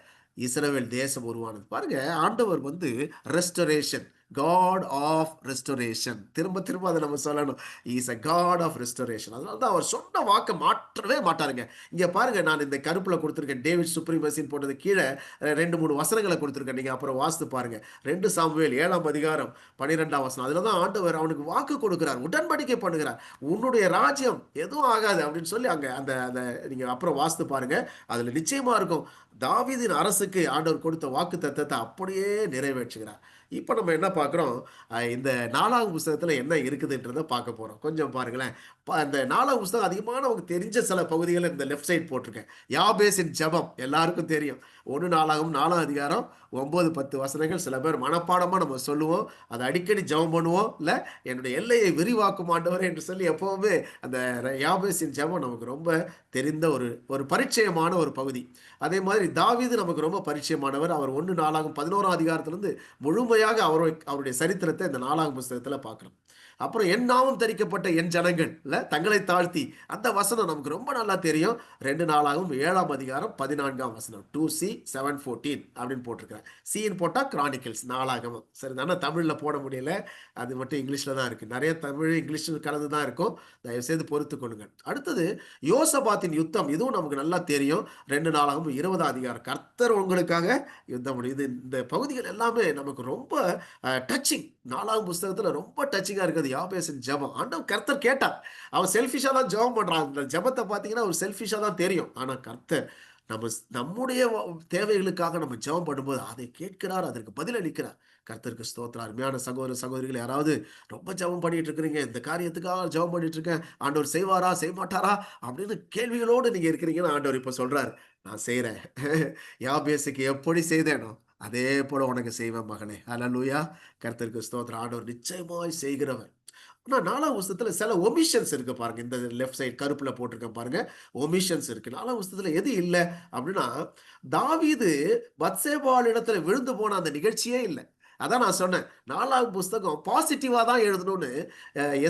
இஸ்ரவேல் தேசம் உருவானது. பாருங்க, ஆண்டவர் வந்து ரெஸ்டரேஷன், காட் ஆஃப் ரெஸ்டரேஷன். திரும்ப திரும்ப அதை நம்ம சொல்லணும். Is a God of restoration. அதனால தான் அவர் சொன்ன வாக்கை மாற்றவே மாட்டாருங்க. இங்க பாருங்க, நான் இந்த கருப்புல கொடுத்துருக்கேன், டேவிட் சுப்ரீமசின் போட்டது கீழே 2-3 வசனங்களை கொடுத்துருக்கேன். நீங்க அப்புறம் வாசித்து பாருங்க. 2 சாமுவேல் 7ஆம் அதிகாரம் 12ஆம் வசனம். அதுல தான் ஆண்டவர் அவனுக்கு வாக்கு கொடுக்கிறார், உடன்படிக்கை பண்ணுகிறார். உன்னுடைய ராஜ்யம் எதுவும் ஆகாது அப்படின்னு சொல்லி அங்க அந்த நீங்க அப்புறம் வாசித்து பாருங்க. அதுல நிச்சயமா இருக்கும், தாவீதின் அரசுக்கு ஆண்டவர் கொடுத்த வாக்கு தத்தத்தை அப்படியே நிறைவேற்றுகிறார். இப்போ நம்ம என்ன பார்க்குறோம், இந்த 4ஆம் புஸ்தகத்தில் என்ன இருக்குதுன்றதை பார்க்க போகிறோம். கொஞ்சம் பாருங்களேன். இந்த 4ஆம் புஸ்தகம் அதிகமானவங்க தெரிஞ்ச சில பகுதிகளை இந்த லெஃப்ட் சைட் போட்டிருக்கேன். யாபேசின் ஜெபம் எல்லாருக்கும் தெரியும். 1 நாளாகவும் 4ஆம் அதிகாரம் 9-10 வசனங்கள் சில பேர் மனப்பாடமாக நம்ம சொல்லுவோம். அதை அடிக்கடி ஜெபம் பண்ணுவோம். இல்லை, என்னுடைய எல்லையை விரிவாக்கும் ஆண்டவரே என்று சொல்லி எப்போவுமே அந்த யாபேசின் ஜெபம் நமக்கு ரொம்ப தெரிந்த ஒரு பரிச்சயமான ஒரு பகுதி. அதே மாதிரி தாவீது நமக்கு ரொம்ப பரிச்சயமானவர். அவர் 1 நாளாகும் 11ஆம் அதிகாரத்திலிருந்து முழுமையாக அவருடைய சரித்திரத்தை இந்த 4ஆம் புஸ்தகத்தில் பார்க்குறோம். அப்புறம் என் நாமம் தரிக்கப்பட்ட என் ஜனங்கள் தங்களை தாழ்த்தி, அந்த வசனம் நமக்கு ரொம்ப நல்லா தெரியும். 2 நாளாகவும் 7ஆம் அதிகாரம் 14ஆம் வசனம், 2C7:14 அப்படின்னு போட்டிருக்கிறேன். சீன் போட்டால் கிரானிக்கல்ஸ், நாளாகமம். சரி தானே, தமிழில் போட முடியல, அது மட்டும் இங்கிலீஷில் தான் இருக்குது. நிறைய தமிழ் இங்கிலீஷ் கலந்து தான் இருக்கும். தயவுசெய்து பொறுத்து கொள்ளுங்கள். அடுத்தது யோசபாத்தின் யுத்தம், இதுவும் நமக்கு நல்லா தெரியும். 2 நாளாகவும் 20ஆம் அதிகாரம், கர்த்தர் உங்களுக்காக யுத்தம் முடியுது. இந்த பகுதிகள் எல்லாமே நமக்கு ரொம்ப டச்சிங். 4ஆம் புஸ்தகத்தில் ரொம்ப டச்சிங்காக இருக்குது. யாபேசின் ஜெபம், ஆண்டவர் கர்த்தர் கேட்டார். அவன் செல்ஃபிஷாக தான் ஜெபம் பண்ணுறான். அந்த ஜெபத்தை பார்த்தீங்கன்னா ஒரு செல்ஃபிஷாக தான் தெரியும். ஆனால் கர்த்தர் நம்முடைய தேவைகளுக்காக நம்ம ஜெபம் பண்ணும்போது அதை கேட்கிறார், அதற்கு பதில் அளிக்கிறார். கர்த்தருக்கு ஸ்தோத்திரம். அருமையான சகோதர சகோதரிகள், யாராவது ரொம்ப ஜெபம் பண்ணிட்டு இருக்கிறீங்க, இந்த காரியத்துக்காக ஜெபம் பண்ணிட்டு இருக்கேன், ஆண்டவர் செய்வாரா செய்ய மாட்டாரா அப்படின்னு கேள்விகளோடு நீங்க இருக்கிறீங்கன்னா, ஆண்டவர் இப்ப சொல்றாரு, நான் செய்யறேன். யாபேசுக்கு எப்படி செய்தேனோ அதே போல உனக்கு செய்வேன் மகனே. அல்லேலூயா. கர்த்தருக்கு ஸ்தோத்திரம். ஆண்டவர் நிச்சயமாய் செய்கிறவர். ஆனா 4ஆம் புஸ்தகத்துல சில ஒமிஷன்ஸ் இருக்கு பாருங்க. இந்த லெஃப்ட் சைடு கருப்புல போட்டிருக்கேன் பாருங்க, ஒமிஷன்ஸ் இருக்கு. 4ஆம் புஸ்தகத்துல எது இல்லை அப்படின்னா, தாவீது பத்சேபாள் இடத்துல விழுந்து போன அந்த நிகழ்ச்சியே இல்லை. அதான் நான் சொன்னேன், 4ஆம் புஸ்தகம் பாசிட்டிவா தான் எழுதணும்னு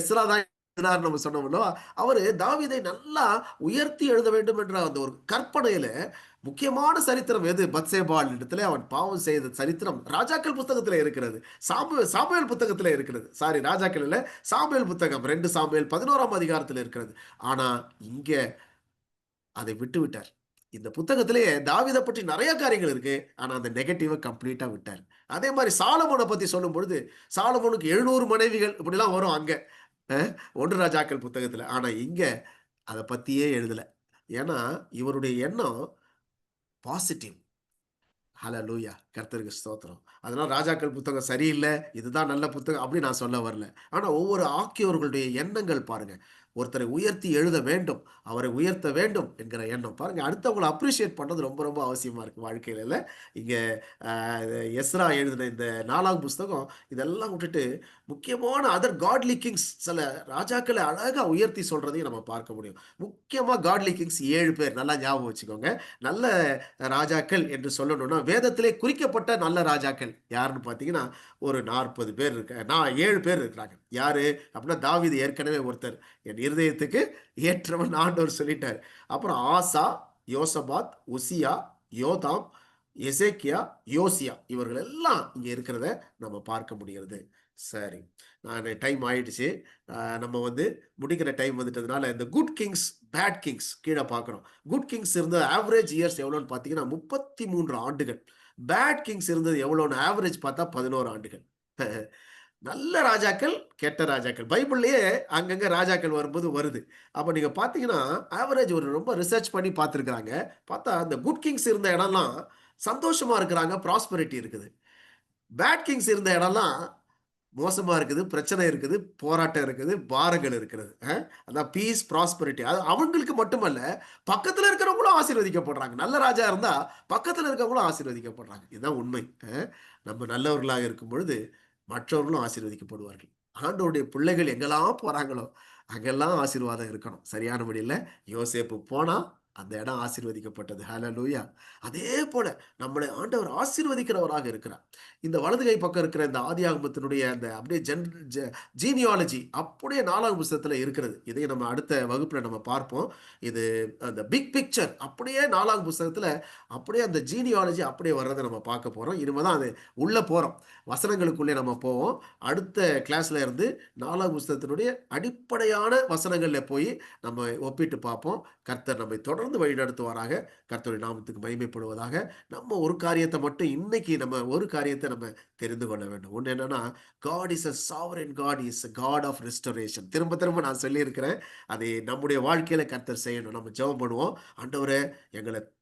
எஸ்ரா தான் எழுதினார் நம்ம சொன்னோம்ல. அவரு தாவீதை நல்லா உயர்த்தி எழுத வேண்டும் என்ற அந்த ஒரு கற்பனையில முக்கியமான சரித்திரம் எது, பத்சேபாள் இடத்துல அவன் பாவம் செய்த சரித்திரம் ராஜாக்கள் புத்தகத்துல இருக்கிறது, சாமுவேல் புத்தகத்துல இருக்கிறது. சாரி, ராஜாக்கள் இல்ல, சாமுவேல் புத்தகம் 2 சாமுவேல் 11ஆம் அதிகாரத்தில் இருக்கிறது. ஆனா இங்க அதை விட்டு விட்டார். இந்த புத்தகத்திலேயே தாவீதை பற்றி நிறைய காரியங்கள் இருக்கு, ஆனா அந்த நெகட்டிவை கம்ப்ளீட்டா விட்டார். அதே மாதிரி சாலமோனை பத்தி சொல்லும் பொழுது, சாலமோனுக்கு 700 மனைவிகள் இப்படிலாம் வரும் அங்க 1 ராஜாக்கள் புத்தகத்துல. ஆனா இங்க அதை பத்தியே எழுதல. ஏன்னா இவருடைய எண்ணம் பாசிட்டிவ். ஹalleluya, கர்த்தருக்கு ஸ்தோத்திரம். அதனால ராஜாக்கள் புத்தகம் சரியில்லை, இதுதான் நல்ல புத்தகம் அப்படி நான் சொல்ல வரல. ஆனா ஒவ்வொரு ஆக்கியோர்களுடைய எண்ணங்கள் பாருங்க. ஒருத்தரை உயர்த்தி எழுத வேண்டும், அவரை உயர்த்த வேண்டும் என்கிற எண்ணம் பாருங்க. அடுத்தவங்களை அப்ரிஷியேட் பண்றது ரொம்ப ரொம்ப அவசியமா இருக்கு வாழ்க்கையில இல்ல. இங்க எஸ்ரா எழுதின இந்த 4ஆம் புஸ்தகம் இதெல்லாம் விட்டுட்டு முக்கியமான அதர் காட்லி கிங்ஸ் சில ராஜாக்களை அழகா உயர்த்தி சொல்றதையும் நம்ம பார்க்க முடியும். முக்கியமா காட்லி கிங்ஸ் 7 பேர் நல்லா ஞாபகம் வச்சுக்கோங்க. நல்ல ராஜாக்கள் என்று சொல்லணும்னா வேதத்திலே குறிக்கப்பட்ட நல்ல ராஜாக்கள் யாருன்னு பார்த்தீங்கன்னா ஒரு 40 பேர் இருக்க 7 பேர் இருக்கிறாங்க. யாரு அப்படின்னா தாவீது ஏற்கனவே ஒருத்தர், என் இருதயத்துக்கு ஏற்றவன் ஆண்டவர் சொல்லிட்டார். அப்புறம் ஆசா, யோசபாத், உசியா, யோதாம், எசேக்கியா, யோசியா இவர்கள் எல்லாம் இங்க இருக்கிறத நம்ம பார்க்க முடிகிறது. சரி, நான் டைம் ஆயிடுச்சு. நம்ம முடிக்கிற டைம் வந்துட்டதுனால இந்த குட் கிங்ஸ் பேட் கிங்ஸ் கீழே பார்க்குறோம். குட் கிங்ஸ் இருந்த ஆவரேஜ் இயர்ஸ் எவ்வளோன்னு பார்த்தீங்கன்னா 33 ஆண்டுகள். பேட் கிங்ஸ் இருந்தது எவ்வளோன்னு ஆவரேஜ் பார்த்தா 11 ஆண்டுகள். நல்ல ராஜாக்கள், கெட்ட ராஜாக்கள் பைபிள்லயே அங்கங்க ராஜாக்கள் வரும்போது வருது. அப்ப நீங்க பாத்தீங்கன்னா ஆவரேஜ் ஒரு ரொம்ப ரிசர்ச் பண்ணி பார்த்துருக்காங்க. பார்த்தா அந்த குட் கிங்ஸ் இருந்த இடம்லாம் சந்தோஷமா இருக்கிறாங்க, ப்ராஸ்பரிட்டி இருக்குது. பேட் கிங்ஸ் இருந்த இடம்லாம் மோசமா இருக்குது, பிரச்சனை இருக்குது, போராட்டம் இருக்குது, பாரங்கள் இருக்கிறது. அதான் பீஸ் ப்ராஸ்பரிட்டி. அது அவங்களுக்கு மட்டுமல்ல, பக்கத்துல இருக்கிறவங்களும் ஆசீர்வதிக்கப்படுறாங்க. நல்ல ராஜா இருந்தா பக்கத்துல இருக்கிறவங்களும் ஆசீர்வதிக்கப்படுறாங்க. இதுதான் உண்மை. நம்ம நல்லவர்களாக இருக்கும் பொழுது மற்றவர்களும் ஆசீர்வதிக்கப்படுவார்கள். ஆண்டவருடைய பிள்ளைகள் எங்கெல்லாம் போறாங்களோ அங்கெல்லாம் ஆசீர்வாதம் இருக்கணும். சரியான வழியில யோசேப்பு போனா அந்த இடம் ஆசீர்வதிக்கப்பட்டது. ஹல்லேலூயா. அதே போல நம்மளை ஆண்டவர் ஆசீர்வதிக்கிறவராக இருக்கிறார். இந்த வலது கை பக்கம் இருக்கிற இந்த ஆதியாகமத்தினுடைய அந்த அப்படியே ஜீனியாலஜி அப்படியே 4ஆம் புஸ்தகத்துல இருக்கிறது. இதை நம்ம அடுத்த வகுப்புல நம்ம பார்ப்போம். இது அந்த பிக் பிக்சர் அப்படியே 4ஆம் புஸ்தகத்துல அப்படியே அந்த ஜீனியாலஜி அப்படியே வர்றதை நம்ம பார்க்க போறோம். இனிமேதான் அது உள்ள போறோம், வசனங்களுக்குள்ளே நம்ம போவோம். அடுத்த கிளாஸ்ல இருந்து 4ஆம் புஸ்தகத்தினுடைய அடிப்படையான வசனங்கள்ல போய் நம்ம ஒப்பிட்டு பார்ப்போம். கர்த்தர் நம்மை தொடர்ந்து வழிநடத்துவாராக. கர்த்தருடைய நாமத்துக்கு மகிமைப்படுவதாக. நம்ம ஒரு காரியத்தை மட்டும் இன்னைக்கு ஒரு காரியத்தை நம்ம தெரிந்து கொள்ள வேண்டும். ஒன்று என்னன்னா, God is a sovereign God, is a God of restoration. திரும்ப திரும்ப நான் சொல்லியிருக்கிறேன். அதை நம்முடைய வாழ்க்கையில கர்த்தர் செய்யணும். நம்ம ஜெபம் பண்ணுவோம். ஆண்டவரே, எங்களை